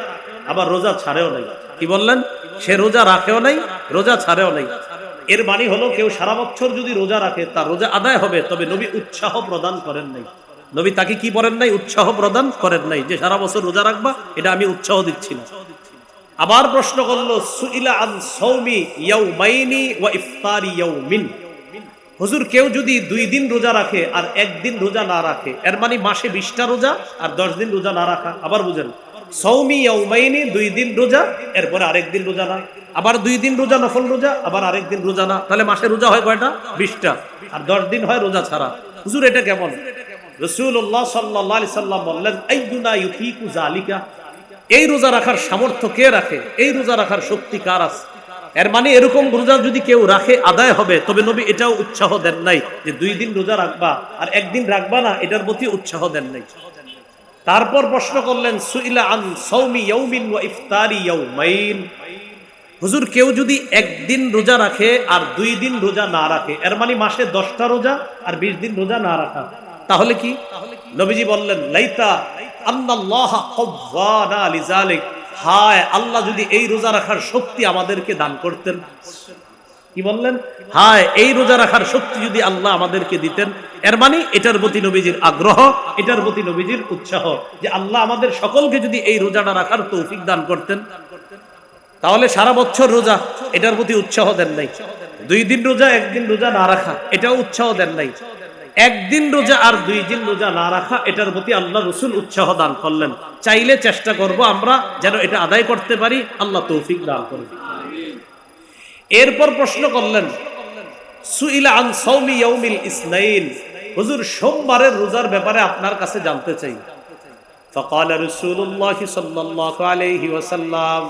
আবার রোজা ছাড়েও নাই। কি বললেন? সে রোজা রাখেও নাই, রোজা ছাড়েও নাই। এর মানে হলো কেউ সারা বছর যদি রোজা রাখে তার রোজা আদায় হবে, তবে নবী উৎসাহ প্রদান করেন নাই। নবী তাকে কি করেন নাই? উৎসাহ প্রদান করেন নাই যে সারা বছর রোজা রাখবা, এটা আমি উৎসাহ দিচ্ছি না। আবার প্রশ্ন করলো, সুইলা আন সাওমি ইয়াউমাইনি ওয়া ইফতারি ইয়াউমিন। হুজুর কেউ যদি 2 দিন রোজা রাখে আর 1 দিন রোজা না রাখে, এর মানে মাসে 20টা রোজা আর 10 দিন রোজা না রাখা। আবার বুঝেন, সাওমি ইয়াউমাইনি 2 দিন রোজা, এরপরে আরেক দিন রোজা না, আবার 2 দিন রোজা নফল রোজা, আবার আরেক দিন রোজা না। তাহলে মাসে রোজা হয় কয়টা? 20টা। আর 10 দিন হয় রোজা ছাড়া। হুজুর এটা কেমন? রাসূলুল্লাহ সাল্লাল্লাহু আলাইহি সাল্লাম বললেন, আইয়ুনা ইউতিকু যালিকা। এই রোজা রাখার সামর্থ্য কে রাখে? এই রোজা রাখার শক্তি কার আছে? এর মানে এরকম রোজা যদি কেউ রাখে আদায় হবে, তবে নবী এটাও উৎসাহ দেন নাই যে 2 দিন রোজা রাখবা আর 1 দিন রাখবা না, এটার প্রতি উৎসাহ দেন নাই। তারপর প্রশ্ন করলেন, সুইলা আন সাওমি ইয়াউমিন ওয়া ইফতারি ইয়াউমাইন। হুজুর কেউ যদি 1 দিন রোজা রাখে আর 2 দিন রোজা না রাখে, এর মানে মাসে 10টা রোজা আর 20 দিন রোজা না রাখা, তাহলে কি? নবীজি বললেন, লাইতা আন্নাল্লাহ কওয়ানা লিযালিক। হায়, আল্লাহ যদি এই রোজা রাখার শক্তি আমাদেরকে দান করতেন। কি বললেন? হায়, এই রোজা রাখার শক্তি যদি আল্লাহ আমাদেরকে দিতেন। এর মানে এটার প্রতি নবীজির আগ্রহ, এটার প্রতি নবীজির উৎসাহ যে আল্লাহ আমাদের সকলকে যদি এই রোজাটা রাখার তৌফিক দান করতেন। তাহলে সারা বছর রোজা, এটার প্রতি উৎসাহ দেন নাই। 2 দিন রোজা 1 দিন রোজা না রাখা, এটাও উৎসাহ দেন নাই। 1 দিন রোজা আর 2 দিন রোজা না রাখা, এটার প্রতি আল্লাহ রাসূল উৎসাহ দান করলেন। চাইলে চেষ্টা করব আমরা যেন এটা আদায় করতে পারি, আল্লাহ তৌফিক দান করুন। এরপর প্রশ্ন করলেন, সুইলা আন সাওমি ইয়াউমিল ইসনাইন। হুজুর সোমবারের রোজার ব্যাপারে আপনার কাছে জানতে চাই। فقال رسول الله صلى الله عليه وسلم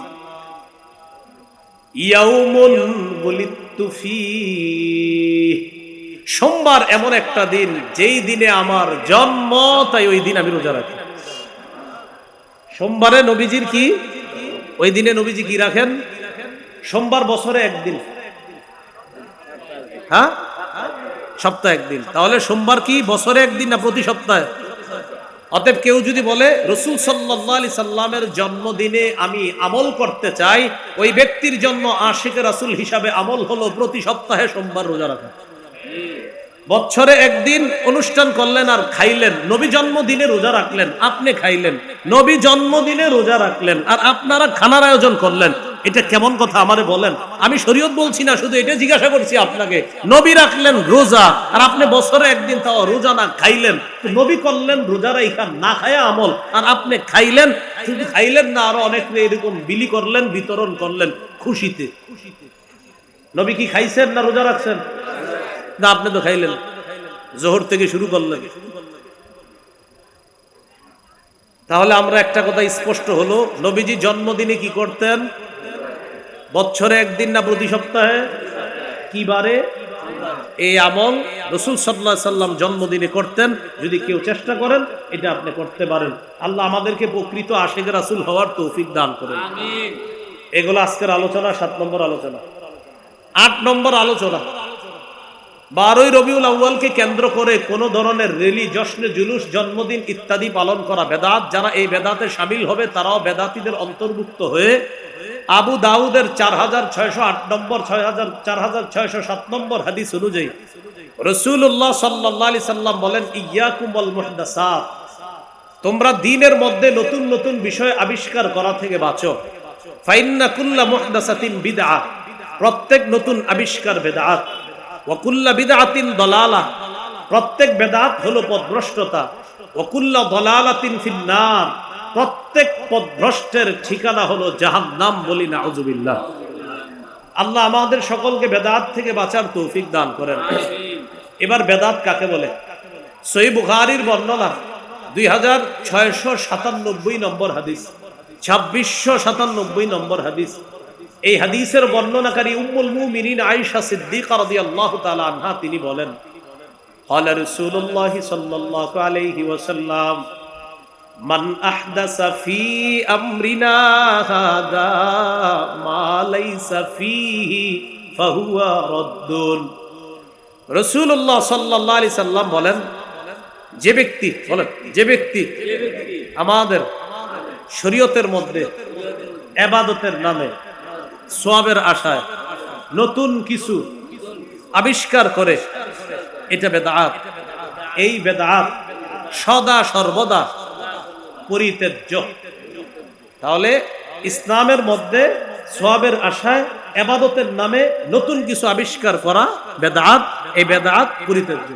ইয়াউমুন বুলিতু ফীহ। সোমবার এমন একটা দিন যেই দিনে আমার জন্ম, তাই ওই দিন আমি রোজা রাখি। সোমবারে নবীজির কি? ওই দিনে নবীজি কি রাখেন? সোমবার বছরে 1 দিন, হ্যাঁ, সপ্তাহে 1 দিন। তাহলে সোমবার কি বছরে 1 দিন না প্রতি সপ্তাহে? অতএব কেউ যদি বলে রাসূল সাল্লাল্লাহু আলাইহি সাল্লামের জন্মদিনে আমি আমল করতে চাই, ওই ব্যক্তির জন্য আশিকে রাসূল হিসাবে আমল হলো প্রতি সপ্তাহে সোমবার রোজা রাখা। বছরে 1 দিন অনুষ্ঠান করলেন আর খাইলেন, নবী জন্মদিনে রোজা রাখলেন, আপনি খাইলেন। নবী জন্মদিনে রোজা রাখলেন আর আপনারা খানার আয়োজন করলেন। এটা কেমন কথা আমারে বলেন? আমি শরীয়ত বলছি না, শুধু এটা জিজ্ঞাসা করছি আপনাকে। নবী রাখলেন রোজা আর আপনি বছরে 1 দিন তাও রোজা না খাইলেন। নবী করলেন রোজা রাখা না খায়া আমল, আর আপনি খাইলেন। শুধু খাইলেন না, আরো অনেক এরকম বিলি করলেন, বিতরণ করলেন খুশিতে। নবী কি খাইছেন না রোজা রাখছেন? না, আপনি তো খাইলেন, জোহর থেকে শুরু করলেন। তাহলে আমরা একটা কথা স্পষ্ট হলো, নবীজি জন্মদিনে কি করতেন? বছরে 1 দিন না প্রতি সপ্তাহে? কি বারে? এই আমল রাসূল সাল্লাল্লাহু আলাইহি সাল্লাম জন্মদিনে করতেন। যদি কেউ চেষ্টা করেন এটা আপনি করতে পারেন। আল্লাহ আমাদেরকে প্রকৃত আশিক রাসূল হওয়ার তৌফিক দান করেন, আমিন। এগুলো আজকের আলোচনা, 7 নম্বর আলোচনা। 8 নম্বর আলোচনা, 12ই রবিউল আউয়ালকে কেন্দ্র করে কোন ধরনের রেলি, জশ্নে, জুলুস, জন্মদিন ইত্যাদি পালন করা বেদাত। যারা এই বেদাতে শামিল হবে তারাও বেদাতীদের অন্তর্ভুক্ত হয়ে আবু দাউদের 4608 নম্বর 4607 নম্বর হাদিস অনুযায়ী রাসূলুল্লাহ সাল্লাল্লাহু আলাইহি সাল্লাম বলেন, ইয়্যাকুম ওয়াল মুহদাসাত, তোমরা দ্বীনের মধ্যে নতুন নতুন বিষয় আবিষ্কার করা থেকে বাঁচো। ফাইন্না কুল্লা মুহদাসাতিন বিদআহ, প্রত্যেক নতুন আবিষ্কার বিদআত। ওয়া কুল্লা বিদআতিন দালালাহ, প্রত্যেক বিদআত হলো পথভ্রষ্টতা। ওয়া কুল্লা দালালাতিন ফিন্নার, প্রত্যেক পথভ্রষ্টের ঠিকানা হলো জাহান্নাম। বলি নাউযুবিল্লাহ। আল্লাহ আমাদের সকলকে বেদাত থেকে বাঁচার তৌফিক দান করেন। এবার বেদাত কাকে বলে? সহিহ বুখারীর বর্ণনা 2697 নম্বর হাদিস, 2697 নম্বর হাদিস। এই হাদিসের বর্ণনাকারী উম্মুল মুমিনিন আয়েশা সিদ্দিকা রাদিয়াল্লাহু তাআলা আনহা তিনি বলেন, ক্বালা রাসূলুল্লাহ সাল্লাল্লাহু আলাইহি ওয়াসাল্লাম, মান আহদাসা ফি আমরিনা হাদা মা লাইসা ফিহি ফাহুয়া রাদ্দুন। রাসূলুল্লাহ সাল্লাল্লাহু আলাইহি সাল্লাম বলেন, যে ব্যক্তি আমাদের শরীয়তের মধ্যে ইবাদতের নামে সওয়াবের আশায় নতুন কিছু আবিষ্কার করে, এটা বেদাত। এই বেদাত সদা সর্বদা পরিত্যাজ্য। তাহলে ইসলামের মধ্যে সওয়াবের আশায় ইবাদতের নামে নতুন কিছু আবিষ্কার করা বেদাত। এই বেদাত পরিত্যাজ্য।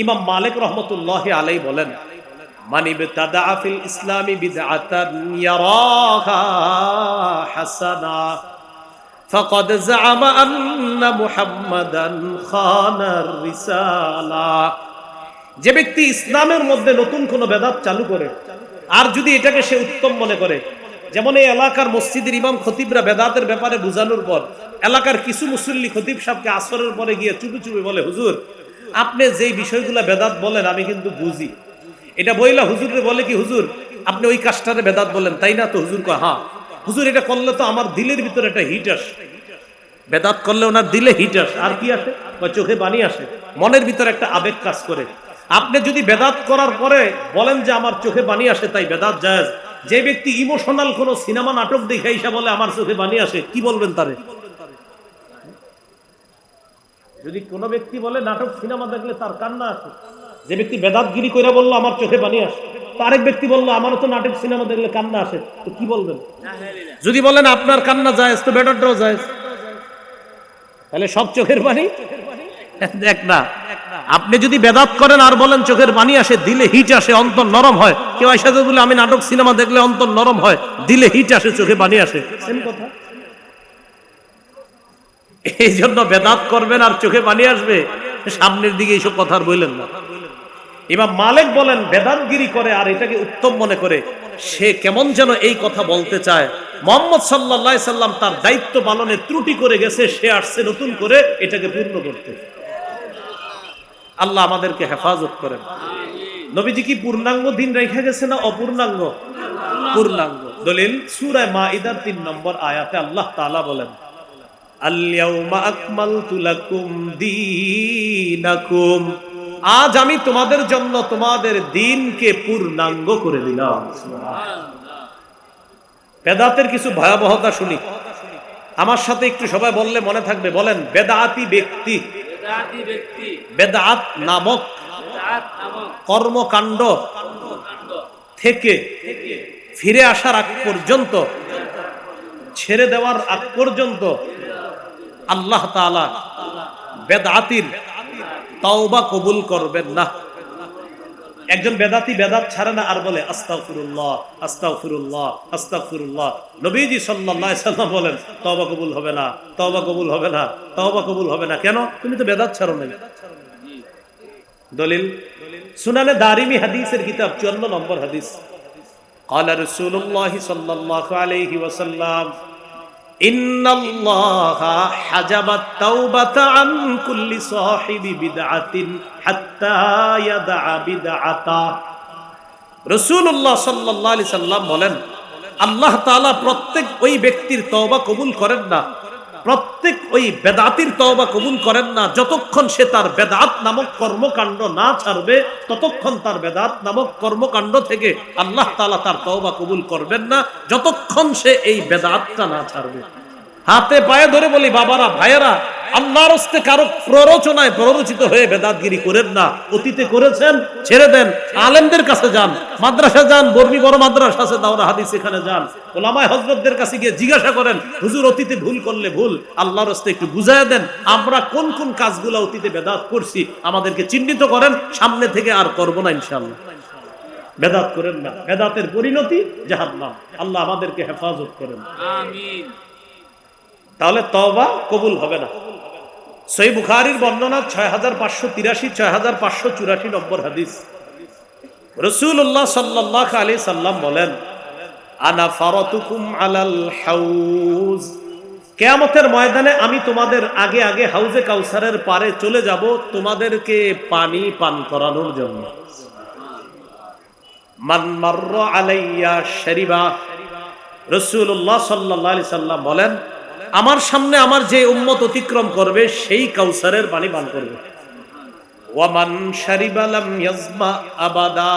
ইমাম মালিক রহমতুল্লাহি আলাইহি বলেন, মান ইবতাদা ফিল ইসলামি বিদআতান ইয়ারাহা হাসানা ফাকাদ যাআমা আন্না মুহাম্মাদান খানার রিসালা। যে ব্যক্তি ইসলামের মধ্যে নতুন কোন বেদাত চালু করে আর যদি এটাকে সে উত্তম মনে করে, যেমন এই এলাকার মসজিদের ইমাম খতিবরা বেদাতের ব্যাপারে বুঝানোর পর এলাকার কিছু মুসল্লি খতিব সাহেবকে আসরের পরে গিয়ে চুপি চুপি বলে, হুজুর আপনি যেই বিষয়গুলো বেদাত বলেন আমি কিন্তু বুঝি। এটা বইলা হুজুরে বলে কি, হুজুর আপনি ওই কাজটারে বেদাত বলেন তাই না? তো হুজুর কয়, হ্যাঁ হুজুর, এটা করলে তো আমার দিলের ভিতরে একটা হিট আসে। বেদাত করলে ওনার দিলে হিট আসে, আর কি আসে? চোখে পানি আসে, মনের ভিতরে একটা আবেগ কাজ করে। আপনি যদি বেদাত করার পরে বলেন যে আমার চোখে পানি আসে, তাই বেদাত জায়েজ। যে ব্যক্তি ইমোশনাল কোন সিনেমা নাটক দেখে এসে বলে আমার চোখে পানি আসে, কি বলবেন তারে? যদি কোন ব্যক্তি বলে নাটক সিনেমা দেখলে তার কান্না আসে, যে ব্যক্তি বেদাতগিরি কইরা বললো আমার চোখে পানি আসে, আরেক ব্যক্তি বললো আমারও তো নাটক সিনেমা দেখলে কান্না আসে, তো কি বলবেন? যদি বলেন আপনার কান্না জায়েজ, তো বেদাতটাও জায়েজ। তাহলে সব চোখের পানি দেখ না। আপনি যদি বেদাত করেন আর বলেন চোখের পানি আসে, দিলে হিট আসে, অন্তর নরম হয়, কেউ এসে বলে আমি নাটক সিনেমা দেখলে অন্তর নরম হয়, দিলে হিট আসে, চোখে পানি আসে, সেম কথা। এই জন্য বেদাত করবেন আর চোখে পানি আসবে, সামনের দিকে এইসব কথা আর বললেন না। ইমাম মালিক বলেন, বেদাতগিরি করে আর এটাকে উত্তম মনে করে সে কেমন যেন এই কথা বলতে চায়, মুহাম্মদ সাল্লাল্লাহু আলাইহি সাল্লাম তার দায়িত্ব পালনে ত্রুটি করে গেছে, সে আসছে নতুন করে এটাকে পূর্ণ করতে। আল্লাহ আমাদেরকে হেফাজত করেন। নবীজি কি পূর্ণাঙ্গ দিন রেখে গেছে না অপূর্ণাঙ্গ? পূর্ণাঙ্গ। দলিল সূরা মাইদার 3 নম্বর আয়াতে আল্লাহ তাআলা বলেন, আল-ইয়াউমা আকমালতু লাকুম দীনাকুম, আজ আমি তোমাদের জন্য তোমাদের দ্বীনকে পূর্ণাঙ্গ করে দিলাম। বেদাতের কিছু ভয়াবহতা শুনি, আমার সাথে একটু সবাই বললে মনে থাকবে। বলেন, বেদাতি ব্যক্তি, বেদাত নামক কর্মকাণ্ড থেকে ফিরে আসার আগ পর্যন্ত, ছেড়ে দেওয়ার আগ পর্যন্ত আল্লাহ তাআলা বেদাতির তাওবা কবুল করবেন না। একজন বেদাতি বেদাত ছাড়ে না আর বলে আস্তাগফিরুল্লাহ আস্তাগফিরুল্লাহ আস্তাগফিরুল্লাহ। নবীজি সাল্লাল্লাহু আলাইহি সাল্লাম বলেন, তওবা কবুল হবে না, তওবা কবুল হবে না, তওবা কবুল হবে না। কেন? তুমি তো বেদাত ছাড়ো নাই। দলিল সুনানে দারিমি হাদিসের কিতাব 54 নম্বর হাদিস, قال رسول الله صلى الله عليه وسلم ইন্নাল্লাহা হাজাবাত তাওবাতা আন কুল্লি সাহিবি বিদআতিন হাত্তা ইয়াদা বিদআতা। রাসূলুল্লাহ সাল্লাল্লাহু আলাইহি সাল্লাম বলেন, আল্লাহ তাআলা প্রত্যেক ওই ব্যক্তির তওবা কবুল করেন না, প্রত্যেক ওই বেদাতির তওবা কবুল করেন না যতক্ষণ সে তার বেদাত নামক কর্মকাণ্ড না ছাড়বে, ততক্ষণ তার বেদাত নামক কর্মকাণ্ড থেকে আল্লাহ তাআলা তার তওবা কবুল করবেন না যতক্ষণ সে এই বেদাতটা না ছাড়বে। হাতে পায়ে ধরে বলি বাবারা, ভাইয়েরা, আল্লাহর হস্তে কারো প্ররোচনায় প্ররোচিত হয়ে বেদাতগিরি করেন না। অতীতে করেছেন, ছেড়ে দেন। আলেমদের কাছে যান, মাদ্রাসা যান, বর্মী বড় মাদ্রাসা আছে, দাওরা হাদিস, এখানে যান। ওলামায়ে হযরতদের কাছে গিয়ে জিজ্ঞাসা করেন, হুজুর অতীতে ভুল করলে ভুল, আল্লাহর হস্তে একটু বুঝায়া দেন, আমরা কোন কোন কাজগুলো অতীতে বেদাত করছি আমাদেরকে চিহ্নিত করেন, সামনে থেকে আর করব না ইনশাআল্লাহ। বেদাত করেন না, বেদাতের পরিণতি জাহান্নাম। আল্লাহ আমাদেরকে হেফাজত করেন, আমিন। তাহলে তওবা কবুল হবে না। সহিহ বুখারীর বর্ণনা 6583, 6584 নম্বর হাদিস। রাসূলুল্লাহ সাল্লাল্লাহু আলাইহি সাল্লাম বলেন, আনা ফারাতুকুম আলাল হাউজ, কিয়ামতের ময়দানে আমি তোমাদের আগে আগে হাউজে কাউসারের পারে চলে যাব তোমাদেরকে পানি পান করানোর জন্য। মান মাররা আলাইয়া শারিবা, রাসূলুল্লাহ সাল্লাল্লাহু আলাইহি সাল্লাম বলেন, আমার সামনে আমার যে উম্মত অতিক্রম করবে সেই কাউসারের পানি পান করবে। ওয়ামান শারিবা লাম ইয়াজমা আবাদা,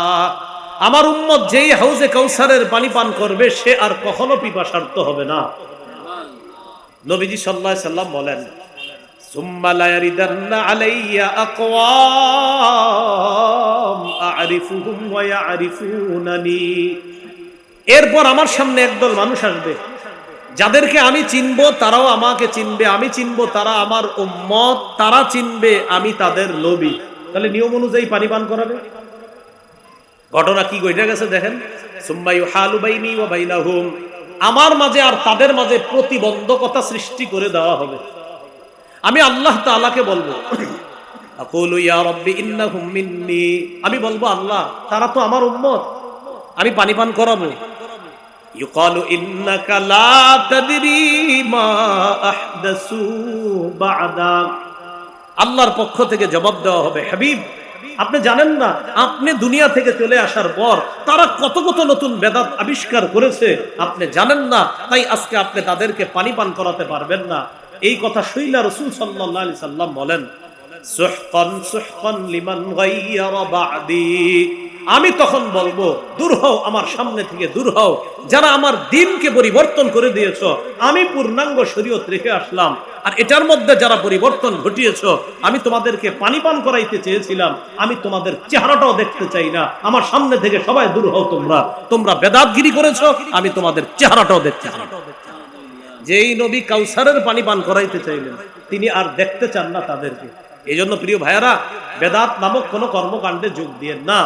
আমার উম্মত যেই হাউজে কাউসারের পানি পান করবে সে আর কখনো পিপাসার্ত হবে না। নবীজি সাল্লাল্লাহু আলাইহি সাল্লাম বলেন, সুম্মা লা ইয়ারিদান্না আলাইয়া আকওয়াম আ'রিফুহুম ওয়া ইয়া'রিফুনানি, এরপর আমার সামনে একদল মানুষ আসবে যাদেরকে আমি চিনবো তারাও আমাকে চিনবে, আমি চিনবো তারা আমার উম্মত, তারা চিনবে আমি তাদের নবী। তাহলে নিয়ম অনুযায়ী পানি পান করাবে। ঘটনা কি ঘটে গেছে দেখেন, সুম্মা ইউহালু বাইনি ওয়া বাইনাহুম, আমার মাঝে আর তাদের মাঝে প্রতিবন্ধকতা সৃষ্টি করে দেওয়া হবে। আমি আল্লাহ তাআলাকে বলবো, আকুলু ইয়া রাব্বি ইন্নাহুম মিন্নি, আমি বলবো আল্লাহ তারা তো আমার উম্মত, আমি পানি পান করাবো। ইউকালু ইন্নাকা লা তাদরি মা আহদাসু বা'দা, আল্লাহর পক্ষ থেকে জবাব দেওয়া হবে, হাবিব আপনি জানেন না, আপনি দুনিয়া থেকে চলে আসার পর তারা কত কত নতুন বেদাত আবিষ্কার করেছে, আপনি জানেন না, তাই আজকে আপনি তাদেরকে পানি পান করাতে পারবেন না। এই কথা শুইলা রাসূল সাল্লাল্লাহু আলাইহি সাল্লাম বলেন, সুহকান সুহকান লিমান গায়্যারা বা'দি, আমি তখন বলবো দূর হও আমার সামনে থেকে, দূর হও যারা আমার দ্বীনকে পরিবর্তন করে দিয়েছো। আমি পূর্ণাঙ্গ শরীয়ত রেখে আসলাম, আর এটার মধ্যে যারা পরিবর্তন ঘটিয়েছো, আমি তোমাদেরকে পানি পান করাইতে চেয়েছিলাম, আমি তোমাদের চেহারাটাও দেখতে চাই না, আমার সামনে থেকে সবাই দূর হও, তোমরা বেদাতগিরি করেছো, আমি তোমাদের চেহারাটাও দেখতে চাই না। যেই নবী কাউসারের পানি পান করাইতে চাইলেন তিনি আর দেখতে চান না তাদেরকে। এই জন্য প্রিয় ভাইয়েরা, বেদাত নামক কোনো কর্মকাণ্ডে যোগ দিয়েন না।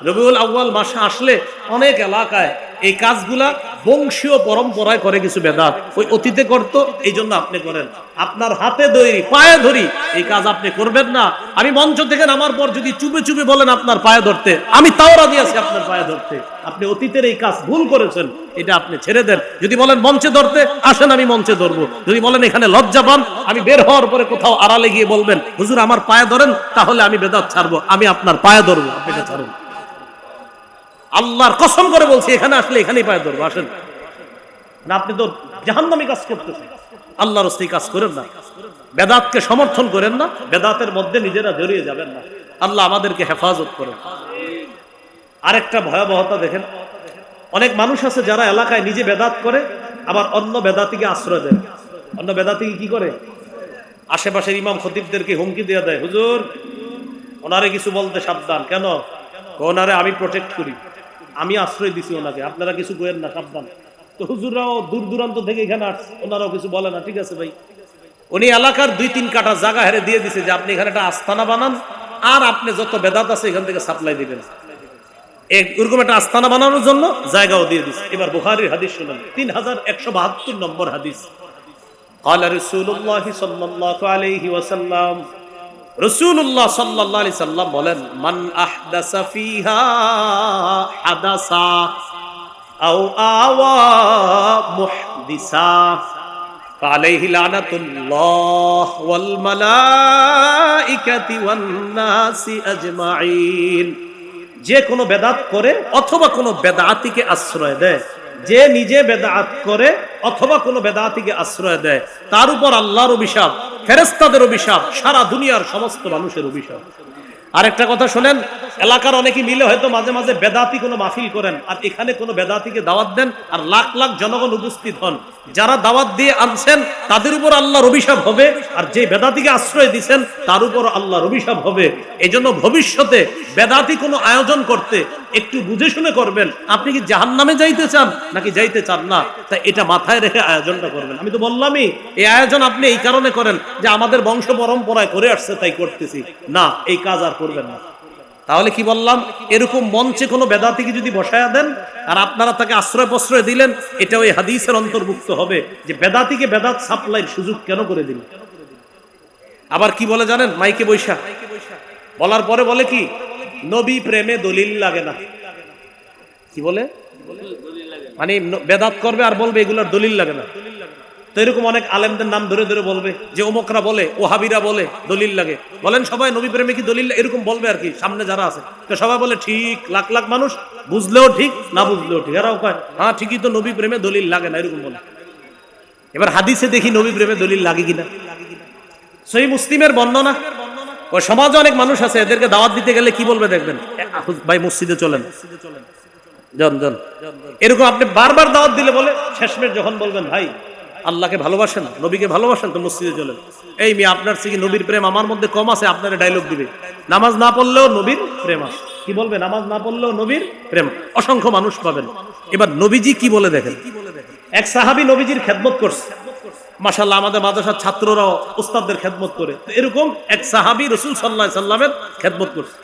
রবিউল আউয়াল মাসে আসলে অনেক এলাকায় এই কাজগুলা বংশীয় পরম্পরায় করে কিছু বেদাত, ওই অতীতে করতো, এই জন্য আপনি করেন। আপনার হাতে ধরি পায়ে ধরি এই কাজ আপনি করবেন না। আমি মঞ্চ থেকে নামার পর যদি চুপে চুপে বলেন আপনার পায়ে ধরতে, আমি তাও রাজি আছি আপনার পায়ে ধরতে। আপনি অতীতের এই কাজ ভুল করেছেন, এটা আপনি ছেড়ে দেন। যদি বলেন মঞ্চে ধরতে, আসেন আমি মঞ্চে ধরবো। যদি বলেন এখানে লজ্জা পান, আমি বের হওয়ার পরে কোথাও আড়ালে গিয়ে বলবেন হুজুর আমার পায়ে ধরেন, তাহলে আমি বেদাত ছাড়বো, আমি আপনার পায়ে ধরবো, আপনি এটা ছাড়ুন। আল্লাহর কসম করে বলছি, এখানে আসলে এখানেই পায়ে ধরবো, আসেন না। আপনি তো জাহান্নামী কাজ করতেছেন, আল্লাহর রাস্তায় কাজ করেন না, বেদাতকে সমর্থন করেন না, বেদাতের মধ্যে নিজেরা জড়িয়ে যাবেন না। আল্লাহ আমাদেরকে হেফাজত করেন। আরেকটা ভয়াবহতা দেখেন, অনেক মানুষ আছে যারা এলাকায় নিজে বেদাত করে, আবার অন্য বেদাতিকে আশ্রয় দেয়। অন্য বেদাতিকে কি করে, আশেপাশের ইমাম খতিবদেরকে হুমকি দিয়ে দেয়, হুজুর ওনারে কিছু বলতে সাবধান। কেন? ওনারে আমি প্রোটেক্ট করি, আমি আশ্রয় দিছি ওনাকে, আপনারা কিছু করেন না, সাবধান। তো হুজুররাও দূর দূরান্ত থেকে এখানে আসছে, ওনারাও কিছু বলে না, ঠিক আছে ভাই। উনি এলাকার 2-3 কাঠা জায়গা হেরে দিয়ে দিছে যে আপনি এখানে একটা আস্তানা বানান, আর আপনি যত বেদাত আছে এখান থেকে সাপ্লাই দিবেন। এরকম একটা আস্তানা বানানোর জন্য জায়গাও দিয়ে দিছে। এবার বুখারীর হাদিস শুনুন, 3172 নম্বর হাদিস। ক্বালা রাসূলুল্লাহ সাল্লাল্লাহু আলাইহি ওয়াসাল্লাম, রাসূলুল্লাহ সাল্লাল্লাহু আলাইহি সাল্লাম বলেন, মান আহদাসা ফিহা হাদাসা আও আওয়া মুহদিসা ফালাইহি লানাতুল্লাহ ওয়াল মালাইকাতি ওয়ান নাসি আজমাইন। যে কোনো বেদাত করে অথবা কোনো বেদাতিকে আশ্রয় দেয়, যে নিজে বেদাত করে অথবা কোনো বেদাতিকে আশ্রয় দেয়, তার উপর আল্লাহর অভিশাপ, ফেরেশতাদের অভিশাপ, সারা দুনিয়ার সমস্ত মানুষের অভিশাপ। আরেকটা কথা শোনেন, এলাকার অনেকে মিলে হয়তো মাঝে মাঝে বেদাতি কোনো মাহফিল করেন, আর এখানে কোনো বেদাতিকে দাওয়াত দেন, আর লাখ লাখ জনগণ উপস্থিত হন। যারা দাওয়াত দিয়ে আনছেন তাদের উপর আল্লাহর অভিশাপ হবে, আর যে বেদাতিকে আশ্রয় দিয়েছেন তার উপর আল্লাহর অভিশাপ হবে। এজন্য ভবিষ্যতে বেদাতি কোনো আয়োজন করতে একটু বুঝে শুনে করবেন। আপনি কি জাহান্নামে যাইতে চান নাকি যাইতে চান না, তাই এটা মাথায় রেখে আয়োজনটা করবেন। আমি তো বললামই, এই আয়োজন আপনি এই কারণে করেন যে আমাদের বংশ পরম্পরায় করে আসছে তাই করতেছি না, এই কাজ আর করবেন না। তাহলে কি বললাম, এরকম মঞ্চে কোনো বেদাতিকে যদি বসায়া দেন আর আপনারা তাকে আশ্রয় প্রশ্রয় দিলেন, এটা ওই হাদিসের অন্তর্ভুক্ত হবে যে বেদাতিকে বেদাত সাপ্লাইয়ের সুযোগ কেন করে দিল। আবার কি বলে জানেন, মাইকে বৈশা বলার পরে বলে কি, নবী প্রেমে দলিল লাগে না। কি বলে, মানে বেদাত করবে আর বলবে এগুলোর দলিল লাগে না। তো এরকম অনেক আলেমদের নাম ধরে ধরে বলবে যে ওমকরা বলে, ওহাবিরা বলে দলিল লাগে। বলেন সবাই নবী প্রেমে কি দলিল, এরকম বলবে আর কি সামনে যারা আছে। তো সবাই বলে ঠিক, লাখ লাখ মানুষ বুঝলেও ঠিক না বুঝলেও ঠিক। এরাও কয় হ্যাঁ ঠিকই তো, নবী প্রেমে দলিল লাগে না, এরকম বলে। এবার হাদিসে দেখি নবী প্রেমে দলিল লাগে কিনা। সহিহ মুসলিমের বর্ণনা, ওই সমাজে অনেক মানুষ আছে, এদেরকে দাওয়াত দিতে গেলে কি বলবে দেখবেন, ভাই মসজিদে চলেন, জন জন, এরকম আপনি বারবার দাওয়াত দিলে বলে শেষমেশ যখন বলবেন ভাই আল্লাহকে ভালোবাসেন, নবীকে ভালোবাসেন, তো মসজিদে চলেন। এই মেয়ে আপনার থেকে নবীর প্রেম আমার মধ্যে কম আছে, আপনারা ডায়লগ দিবে নামাজ না পড়লেও নবীর প্রেম আছে। কি বলবে, নামাজ না পড়লেও নবীর প্রেম। অসংখ্য মানুষ পাবেন। এবার নবীজি কি বলে দেখেন। এক সাহাবী নবীজির খেদমত করছে, মাশাআল্লাহ আমাদের মাদ্রাসার ছাত্ররাও উস্তাদদের খেদমত করে। এরকম এক সাহাবী রাসূল সাল্লাল্লাহু আলাইহি সাল্লামের খেদমত করছে।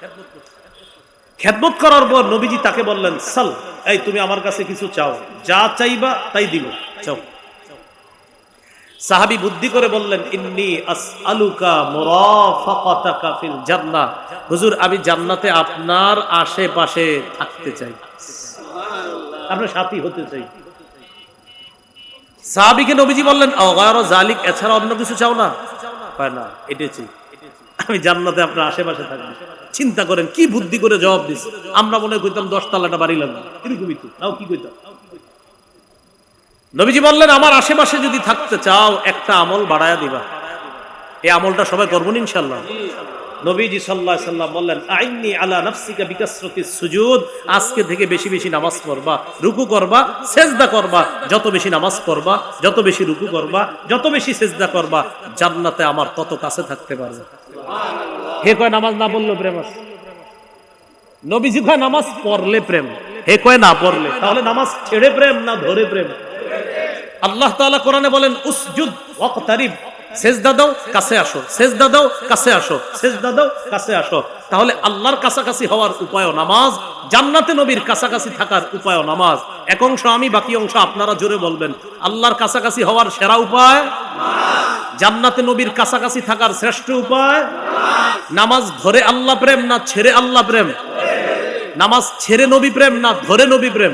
খেদমত করার পর নবীজি তাকে বললেন, সাল, এই তুমি আমার কাছে কিছু চাও, যা চাইবা তাই দিব, চাও। সাহাবী বুদ্ধি করে বললেন, ইন্নী আসআলুকা মুরাফাকাতাকা ফিল জান্নাহ, হুজুর আমি জান্নাতে আপনার আশেপাশে থাকতে চাই, আপনার সাথী হতে চাই। সাহাবীকে নবীজি বললেন, আগারা জালিক, এছাড়া অন্য কিছু চাও না? কয় না, এটাই চাই, আমি জান্নাতে আপনার আশেপাশে থাকবো। চিন্তা করেন কি বুদ্ধি করে জবাব দিস। আমরা মনে কইতাম 10 তলাটা বাড়ি লাগবে, এরকমই তো, নাও কি কইতাম। নবীজি বললেন, আমার আশেপাশে যদি থাকতে চাও একটা আমল বাড়ায়া দিবা, এই আমলটা সবাই করবেন ইনশাআল্লাহ। নবীজি সাল্লাল্লাহু আলাইহি সাল্লাম বললেন, আইন্নি আলা নাফসিকা বিকাসরাতিস সুজুদ, আজকে থেকে বেশি বেশি নামাজ পড়বা, রুকু করবা, সিজদা করবা। যত বেশি নামাজ পড়বা, যত বেশি রুকু করবা, যত বেশি সিজদা করবা, জান্নাতে আমার তত কাছে থাকতে পারবে। সুবহানাল্লাহ। হে কয় নামাজ না পড়লে প্রেম আছে? নবীজি কয় নামাজ পড়লে প্রেম, হে কয় না পড়লে। তাহলে নামাজ ছেড়ে প্রেম না ধরে প্রেম? আল্লাহ তাআলা কোরআনে বলেন, উসজুদ ওয়াকতারিব, সেজদা দাও কাছে আসো, সেজদা দাও কাছে আসো, সেজদা দাও কাছে আসো। তাহলে আল্লাহর কাছাকাছি হওয়ার উপায়ও নামাজ, জান্নাতে নবীর কাছাকাছি থাকার উপায়ও নামাজ। এক অংশ আমি, বাকি অংশ আপনারা জোরে বলবেন, আল্লাহর কাছাকাছি হওয়ার সেরা উপায় নামাজ, জান্নাতে নবীর কাছাকাছি থাকার শ্রেষ্ঠ উপায় নামাজ। ধরে আল্লাহ প্রেম না ছেড়ে আল্লাহ প্রেম? নামাজ ছেড়ে নবী প্রেম না ধরে নবী প্রেম?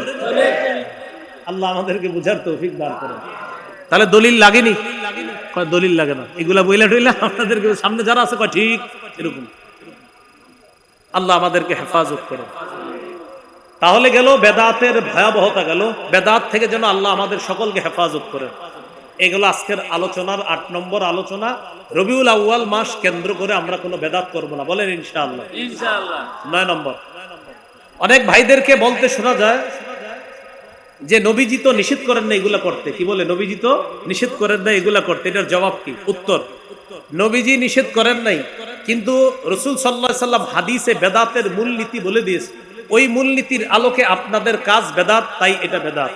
আল্লাহ আমাদেরকে বুঝার তৌফিক দান করেন। তাহলে দলিল লাগেনি? কয় দলিল লাগে না, এগুলা বইলা টইলা আপনাদেরকে সামনে যারা আছে কয় ঠিক এরকম। আল্লাহ আমাদেরকে হেফাজত করেন। তাহলে গেল বেদাতের ভয়াবহতা, গেল বেদাত থেকে যেন আল্লাহ আমাদের সকলকে হেফাজত করেন। এগুলো আজকের আলোচনার 8 নম্বর আলোচনা। রবিউল আউয়াল মাস কেন্দ্র করে আমরা কোনো বেদাত করব না, বলেন ইনশাআল্লাহ। ইনশাআল্লাহ। 9 নম্বর, অনেক ভাইদেরকে বলতে শোনা যায় যে নবীজি তো নিষেধ করেন না এগুলা করতে। কি বলে, নবীজি তো নিষেধ করেন না এগুলা করতে। এটার জবাব কি? উত্তর, নবীজি নিষেধ করেন নাই, কিন্তু রাসূল সাল্লাল্লাহু আলাইহি সাল্লাম হাদিসে বেদাতের মূলনীতি বলে দিয়েছে। ওই মূলনীতির আলোকে আপনাদের কাজ বেদাত, তাই এটা বেদাত।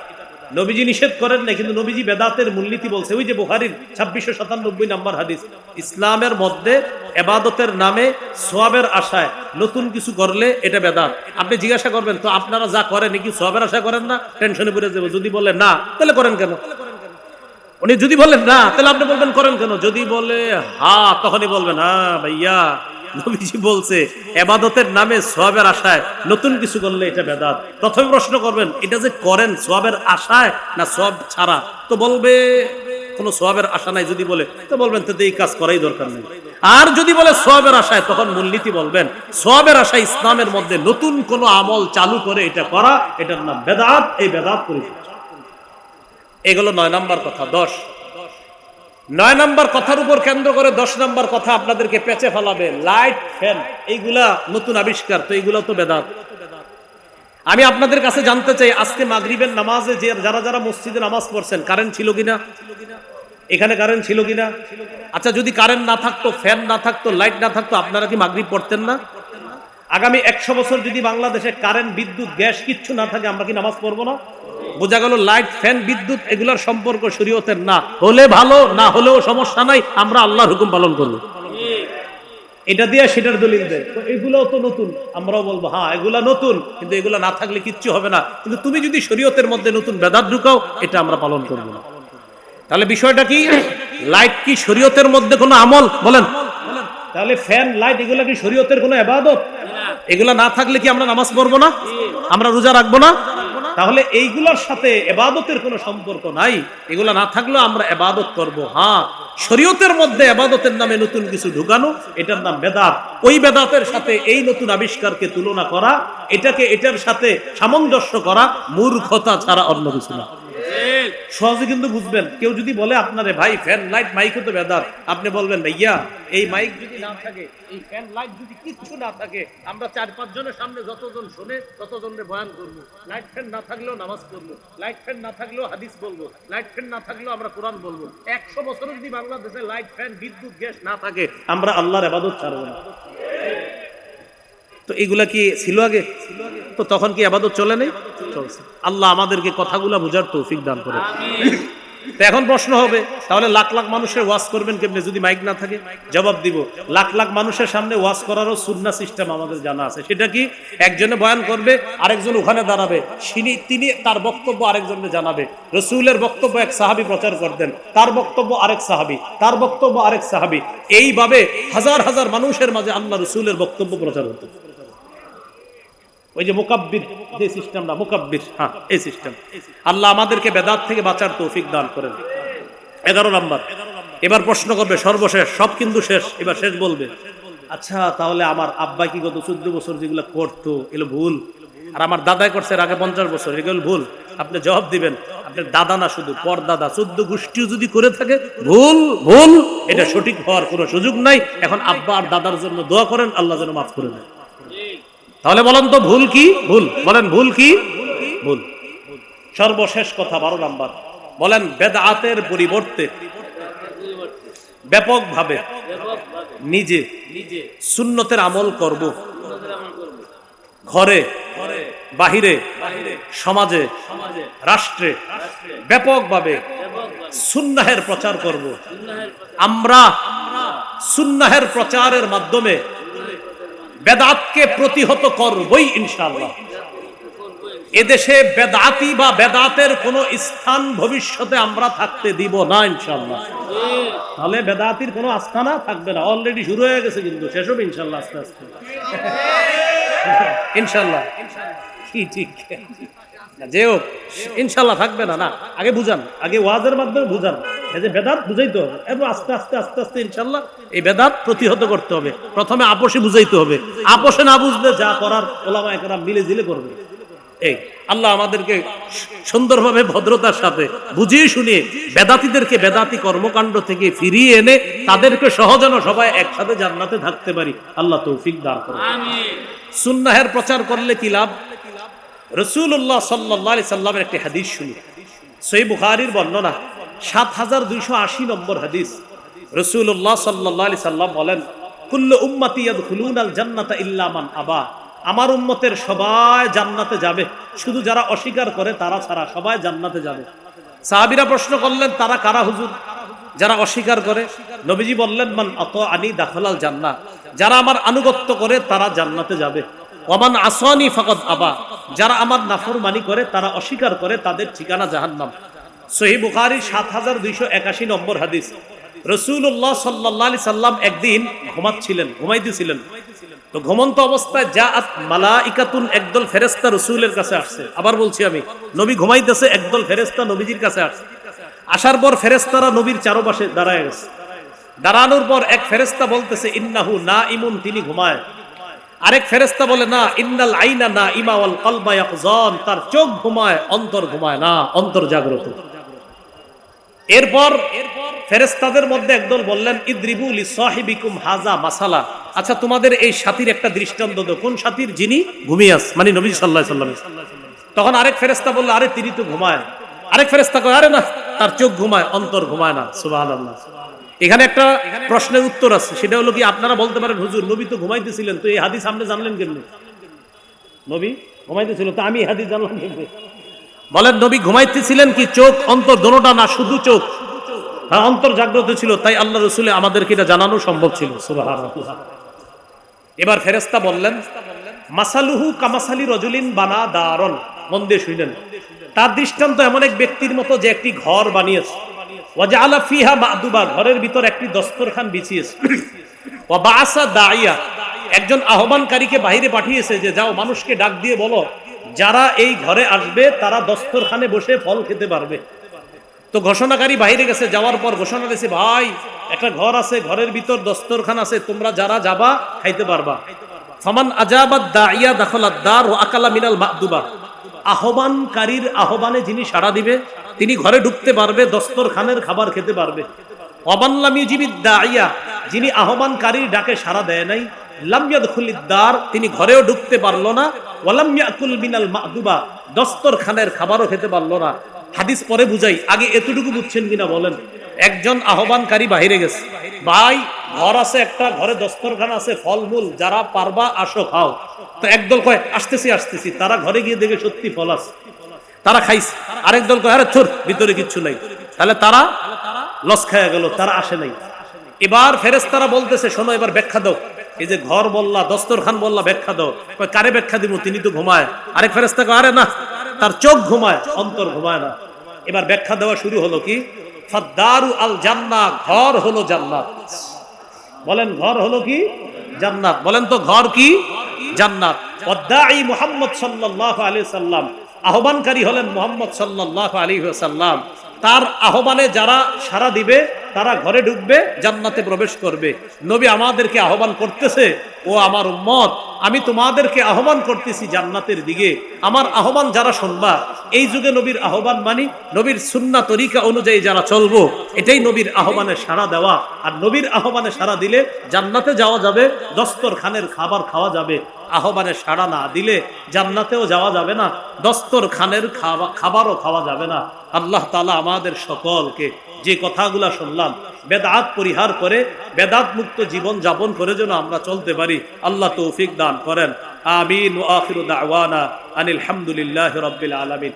নবীজি নিষেধ করেন নাই, কিন্তু নবীজি বেদাতের মূলনীতি বলছে। ওই যে বুখারীর 2697 নম্বর হাদিস, ইসলামের মধ্যে ইবাদতের নামে সওয়াবের আশায় নতুন কিছু করলে এটা বেদাত। আপনি জিজ্ঞাসা করবেন, তো আপনারা যা করেন কি সওয়াবের আশা করেন না? টেনশনে পড়ে যাবে। যদি বলে না, তাহলে করেন কেন? উনি যদি বলেন না, তাহলে আপনি বলবেন করেন কেন? যদি বলে হ্যাঁ, তখনই বলবেন হ্যাঁ ভাইয়া, নবীজি বলছে ইবাদতের নামে সওয়াবের আশায় নতুন কিছু করলে এটা বেদাত। প্রথমে প্রশ্ন করবেন, এটা যে করেন সওয়াবের আশায় না সওয়াব ছাড়া? তো বলবে কোনো সওয়াবের আশা নাই। যদি বলে, তো বলবেন তো এই কাজ করাই দরকার নেই। আর যদি বলে সওয়াবের আশায়, তখন মূলনীতি বলবেন সওয়াবের আশায় ইসলামের মধ্যে নতুন কোনো আমল চালু করে এটা করা, এটার নাম বেদাত। এই বেদাত করে এগুলো 9 নাম্বার কথা। 9 নাম্বার কথার উপর কেন্দ্র করে 10 নাম্বার কথা আপনাদেরকে পেঁচে ফেলাবে। লাইট, ফ্যান, এইগুলা নতুন আবিষ্কার, তো এইগুলা তো বেদাত। আমি আপনাদের কাছে জানতে চাই, আজকে মাগরিবের নামাজে যে যারা মসজিদে নামাজ পড়ছেন, কারেন্ট ছিল কিনা? এখানে কারেন্ট ছিল কিনা? আচ্ছা, যদি কারেন্ট না থাকতো, ফ্যান না থাকতো, লাইট না থাকতো, আপনারা কি মাগরিব পড়তেন না? আগামী 100 বছর যদি বাংলাদেশে কারেন্ট, বিদ্যুৎ, গ্যাস কিচ্ছু না থাকে, আমরা কি নামাজ পড়বো না? বোঝা গেল, লাইট, ফ্যান, বিদ্যুৎ এগুলোর সম্পর্ক শরীয়তের না। হলে ভালো, না হলেও সমস্যা নাই, আমরা আল্লাহর হুকুম পালন করবো। এটা দিয়ে সেটার দলিল দেয়। তো এগুলোও তো নতুন, আমরাও বলবো হ্যাঁ এগুলা নতুন, কিন্তু এগুলা না থাকলে কিচ্ছু হবে না। কিন্তু তুমি যদি শরীয়তের মধ্যে নতুন বেদাত ঢুকাও, এটা আমরা পালন করব না। তাহলে বিষয়টা কি? লাইট কি শরীয়তের মধ্যে কোনো আমল? বলেন। তাহলে ফ্যান, লাইট এগুলা কি শরীয়তের কোনো ইবাদত? এগুলা না থাকলে কি আমরা নামাজ পড়বো না? আমরা রোজা রাখবো না? তাহলে এইগুলোর সাথে ইবাদতের কোনো সম্পর্ক নাই। এগুলা না থাকলেও আমরা ইবাদত করব। হ্যাঁ, শরীয়তের মধ্যে ইবাদতের নামে নতুন কিছু ঢুকানো, এটার নাম বেদাত। ওই বেদাতের সাথে এই নতুন আবিষ্কারকে তুলনা করা, এটাকে এটার সাথে সামঞ্জস্য করা মূর্খতা ছাড়া অন্য কিছু না। সহজে কিন্তু বুঝবেন। কেউ যদি বলে আপনারে ভাই ফ্যান, লাইট, মাইক তো বেদাত, আপনি বলবেন ভাইয়া এই মাইক যদি না থাকে, এই ফ্যান, লাইট যদি কিচ্ছু না থাকে, আমরা 4-5 জনের সামনে যতজন শুনে ততজনের বয়ান করব। লাইট ফ্যান না থাকলেও নামাজ পড়বো, লাইট ফ্যান না থাকলেও হাদিস বলবো, লাইট ফ্যান না থাকলেও আমরা কোরআন বলবো। 100 বছর যদি বাংলাদেশে লাইট, ফ্যান, বিদ্যুৎ, গ্যাস না থাকে, আমরা আল্লাহর ইবাদত ছাড়বো না। তো এগুলা কি ছিল আগে? তো তখন কি ইবাদত চলে নাই? চলছে। আল্লাহ আমাদেরকে কথাগুলা বুঝার তৌফিক দান করে। তো এখন প্রশ্ন হবে, তাহলে লাখ লাখ মানুষের ওয়াজ করবেন কেমনে যদি মাইক না থাকে? জবাব দিব, লাখ লাখ মানুষের সামনে ওয়াজ করারও সুন্নাহ সিস্টেম আমাদের জানা আছে। সেটা কি? একজনে বয়ান করবে, আরেকজন ওখানে দাঁড়াবে, তিনি তার বক্তব্য আরেকজনকে জানাবে। রাসূলের বক্তব্য এক সাহাবী প্রচার করতেন, তার বক্তব্য আরেক সাহাবী, তার বক্তব্য আরেক সাহাবী, এইভাবে হাজার হাজার মানুষের মাঝে আল্লাহ রাসূলের বক্তব্য প্রচার হতো। ওই যে মুকাব্বির যে সিস্টেমটা, মুকাব্বির, হ্যাঁ এই সিস্টেম। আল্লাহ আমাদেরকে বেদাত থেকে বাঁচার তৌফিক দান করেন। 11 নাম্বার। এবার প্রশ্ন করবে সর্বশেষ, সব কিন্তু শেষ, এবার শেষ বলবে, আচ্ছা তাহলে আমার আব্বা কি গত 14 বছর যেগুলো করতো এগুলো ভুল, আর আমার দাদাই করছে আগে 50 বছর, এগুলো ভুল? আপনি জবাব দিবেন, আপনার দাদা না শুধু পরদাদা 14 গোষ্ঠীও যদি করে থাকে, ভুল ভুল, এটা সঠিক হওয়ার কোনো সুযোগ নাই। এখন আব্বা আর দাদার জন্য দোয়া করেন, আল্লাহ যেন মাফ করে দেয়। তাহলে বলেন তো ভুল কি? ভুল বলেন, ভুল কি? ভুল। সর্বশেষ কথা 12 নাম্বার, বলেন বেদাতের পরিবর্তে ব্যাপকভাবে নিজে সুন্নতের আমল করব। ঘরে, বাহিরে, সমাজে, রাষ্ট্রে ব্যাপকভাবে সুন্নাহের প্রচার করব। আমরা সুন্নাহের প্রচারের মাধ্যমে বেদাতকে প্রতিহত করবই ইনশাআল্লাহ। এদেশে বেদাতি বা বেদাতের কোন স্থান ভবিষ্যতে আমরা থাকতে দিব না ইনশাআল্লাহ। তাহলে বেদাতির কোনো আস্থানা থাকবে না। অলরেডি শুরু হয়ে গেছে, কিন্তু শেষ হবে ইনশাআল্লাহ আস্তে আস্তে ইনশাআল্লাহ। কি ঠিক যে হোক ইনশাআল্লাহ থাকবে না। না, আগে বুঝান, আগে ওয়াজের মাধ্যমে বুঝান, এই যে বেদাত বুঝাইতে হবে, এরপর আস্তে আস্তে আস্তে আস্তে ইনশাআল্লাহ এই বেদাত প্রতিহত করতে হবে। প্রথমে আপোষে বুঝাইতে হবে, আপোষে না বুঝলে যা করার ওলামায়ে কেরাম মিলে জিলে করবে। এই আল্লাহ আমাদেরকে সুন্দরভাবে ভদ্রতার সাথে বুঝিয়ে শুনিয়ে বেদাতীদেরকে বেদাতি কর্মকাণ্ড থেকে ফিরিয়ে এনে তাদেরকে সহজেন সবাই একসাথে জান্নাতে থাকতে পারি, আল্লাহ তৌফিক দান করুন। আমিন। সুন্নাহের প্রচার করলে কি লাভ? রাসূলুল্লাহ সাল্লাল্লাহু আলাইহি সাল্লামের একটি হাদিস শুনি, সহিহ বুখারীর বর্ণনা, 7280 নম্বর হাদিস। রাসূলুল্লাহ সাল্লাল্লাহু আলাইহি সাল্লাম বলেন, কুল্লু উম্মতি ইয়াদখুলুনাল জান্নাতা ইল্লা মান আবা। আমার উম্মতের সবাই জান্নাতে যাবে, শুধু যারা অস্বীকার করে তারা ছাড়া সবাই জান্নাতে যাবে। সাহাবীরা প্রশ্ন করলেন, তারা কারা হুজুর? যারা অস্বীকার করে। নবীজি বললেন, মান আতাআনি দাখালাল জান্নাহ, যারা আমার আনুগত্য করে তারা জান্নাতে যাবে। ওয়ামান আসানি ফাকাদ আবা, যারা আমার নাফরমানি করে, তারা অস্বীকার করে, তাদের ঠিকানা জাহান্নাম। সহিহ বুখারী 7281 নম্বর হাদিস। রাসূলুল্লাহ সাল্লাল্লাহু আলাইহি সাল্লাম একদিন ঘুমাইতেছিলেন। তো ঘুমন্ত অবস্থায় জাআত মালাইকাতুন, একদল ফেরেশতা রাসূলের কাছে আসছে। আবার বলছি, আমি নবী ঘুমাইতেছে, একদল ফেরেশতা নবীজির কাছে আসছে। আসার পর ফেরেশতারা নবীর চারপাশে দাঁড়ায় গেছে। দাঁড়ানোর পর এক ফেরেশতা বলতেছে, ইন্নাহু নাইমুন, তিনি ঘুমায়। আরেক ফেরেশতা বলে, না, ইন্নাল আইনা নাইমা ওয়াল কলবা ইয়াকযান, তার চোখ ঘুমায়, অন্তর ঘুমায় না, অন্তর জাগ্রত। এরপর ফেরেশতাদের মধ্যে একদল বললেন, ইদ্রিবু লিসাহিবিকুম হাযা মাসালা। আচ্ছা, তোমাদের এই সাথীর একটা দৃষ্টান্ত দাও। কোন সাথীর? যিনি ঘুমিয়ে আছে, মানে নবী সাল্লাল্লাহু আলাইহি ওয়াসাল্লাম। তখন আরেক ফেরেশতা বলল, আরে তিনি তো ঘুমায়। আরেক ফেরেশতা কয়, আরে না, তার চোখ ঘুমায়, অন্তর ঘুমায় না। সুবহানাল্লাহ। এখানে একটা প্রশ্নের উত্তর আছে, সেটা হলো কি, আপনারা বলতে পারেন, হুজুর নবী তো ঘুমাইতেছিলেন, তো এই হাদিস আপনি জানলেন কেমনে? নবী ঘুমাইতেছিল, তো আমি এই হাদিস জানলাম কেমনে? বলেন, নবী ঘুমাইতেছিলেন কি চোখ অন্তর দোনোটা না শুধু চোখ? হ্যাঁ, অন্তর জাগ্রত ছিল, তাই আল্লাহ রসুল আমাদেরকে এটা জানানো সম্ভব ছিল। সুবহানাল্লাহ। এবার ফেরেশতা বললেন, মাসালুহু কামাসালি রজুলিন বানা দারন। মন দিয়ে শুনলেন, তার দৃষ্টান্ত এমন এক ব্যক্তির মতো যে একটি ঘর বানিয়েছে। ওয়াজআলা ফিহা মা'দুবা, ঘরের ভিতর একটি দস্তরখান বিছিয়েছে। ওয়া বাআসা দাইয়া, একজন আহ্বানকারীকে বাইরে পাঠিয়েছে যে যাও মানুষকে ডাক দিয়ে বলো যারা এই ঘরে আসবে তারা দস্তরখানে বসে ফল খেতে পারবে। তো ঘোষণাকারী বাইরে গেছে, যাওয়ার পর ঘোষণা দিয়েছে, ভাই একটা ঘর আছে, ঘরের ভিতর দস্তরখান আছে, তোমরা যারা যাবা খাইতে পারবা। ফামান আজাবাদ দাইয়া দাখালাদ দার ওয়া আকালা মিনাল মা'দুবা, আহ্বানকারীর আহ্বানে যিনি সাড়া দিবে তিনি ঘরে ঢুকতে পারবে, দস্তরখানের খাবার খেতে পারবে। ওয়ামান লাম ইউজিবিদ দাইয়া, যিনি আহ্বানকারীর ডাকে সাড়া দেয় নাই, লাম ইয়াদখুলিদ দার, তিনি ঘরেও ঢুকতে পারলো না। ওয়ালাম ইয়াকুল মিনাল মা'দুবা, দস্তরখানের খাবারও খেতে পারলো না। হাদিস পরে বুঝাই, আগে এতটুকু বুঝছেন কিনা বলেন? একজন আহ্বানকারী বাহিরে গেছে, ভাই ঘর আছে একটা, ঘরে দস্তরখান আছে, ফলমূল, যারা পারবা আসো খাও। তো একদল কয় আসতেছি আসতেছি, তারা ঘরে গিয়ে দেখে সত্যি ফল আছে, তারা খাইছে। আরেক দল কয় আরে থুর, ভিতরে কিচ্ছু নাই। তাহলে তারা লস খায়া গেল, তারা আসে নাই। এবার ফেরেশতারা বলতেছে, শোনো এবার ব্যাখ্যা দাও, এই যে ঘর বললা, দস্তরখান বললা, ব্যাখ্যা দাও। কয় কারে ব্যাখ্যা দিব, তিনি তো ঘুমায়। আরেক ফেরেশতা কয় আরে না, তার চোখ ঘুমায়, অন্তর ঘুমায় না। এবার ব্যাখ্যা দেওয়া শুরু হলো কি, ফাদ্দারু আল জান্নাহ, ঘর হলো জান্নাত। বলেন ঘর হলো কি? জান্নাত। বলেন তো ঘর কি? জান্নাত। ওয়াদাঈ মুহাম্মদ সাল্লাল্লাহু আলাইহি সাল্লাম, আহ্বানকারী হলেন মুহাম্মদ সাল্লাল্লাহু আলাইহি ওয়াসাল্লাম। তার আহ্বানে যারা সাড়া দিবে তারা ঘরে ঢুকবে, জান্নাতে প্রবেশ করবে। নবী আমাদেরকে আহ্বান করতেছে, ও আমার উম্মত, আমি তোমাদেরকে আহ্বান করতেছি জান্নাতের দিকে। আমার আহ্বান যারা শুনবা, এই যুগে নবীর আহ্বান মানি, নবীর সুন্নাহ তরিকা অনুযায়ী যারা চলবো, এটাই নবীর আহ্বানে সাড়া দেওয়া। আর নবীর আহ্বানে সাড়া দিলে জান্নাতে যাওয়া যাবে, দস্তরখানের খাবার খাওয়া যাবে। আহ্বানে সাড়া না দিলে জান্নাতেও যাওয়া যাবে না, দস্তরখানের খাবারও খাওয়া যাবে না। আল্লাহ তাআলা আমাদের সকলকে যে কথাগুলা শুনলাম বেদাত পরিহার করে বেদাত মুক্ত জীবন যাপন করে যেন আমরা চলতে পারি, আল্লাহ তৌফিক দান করেন। আমিন। ওয়া আখিরু দাওয়ানা আনিল হামদুলিল্লাহি রাব্বিল আলামিন।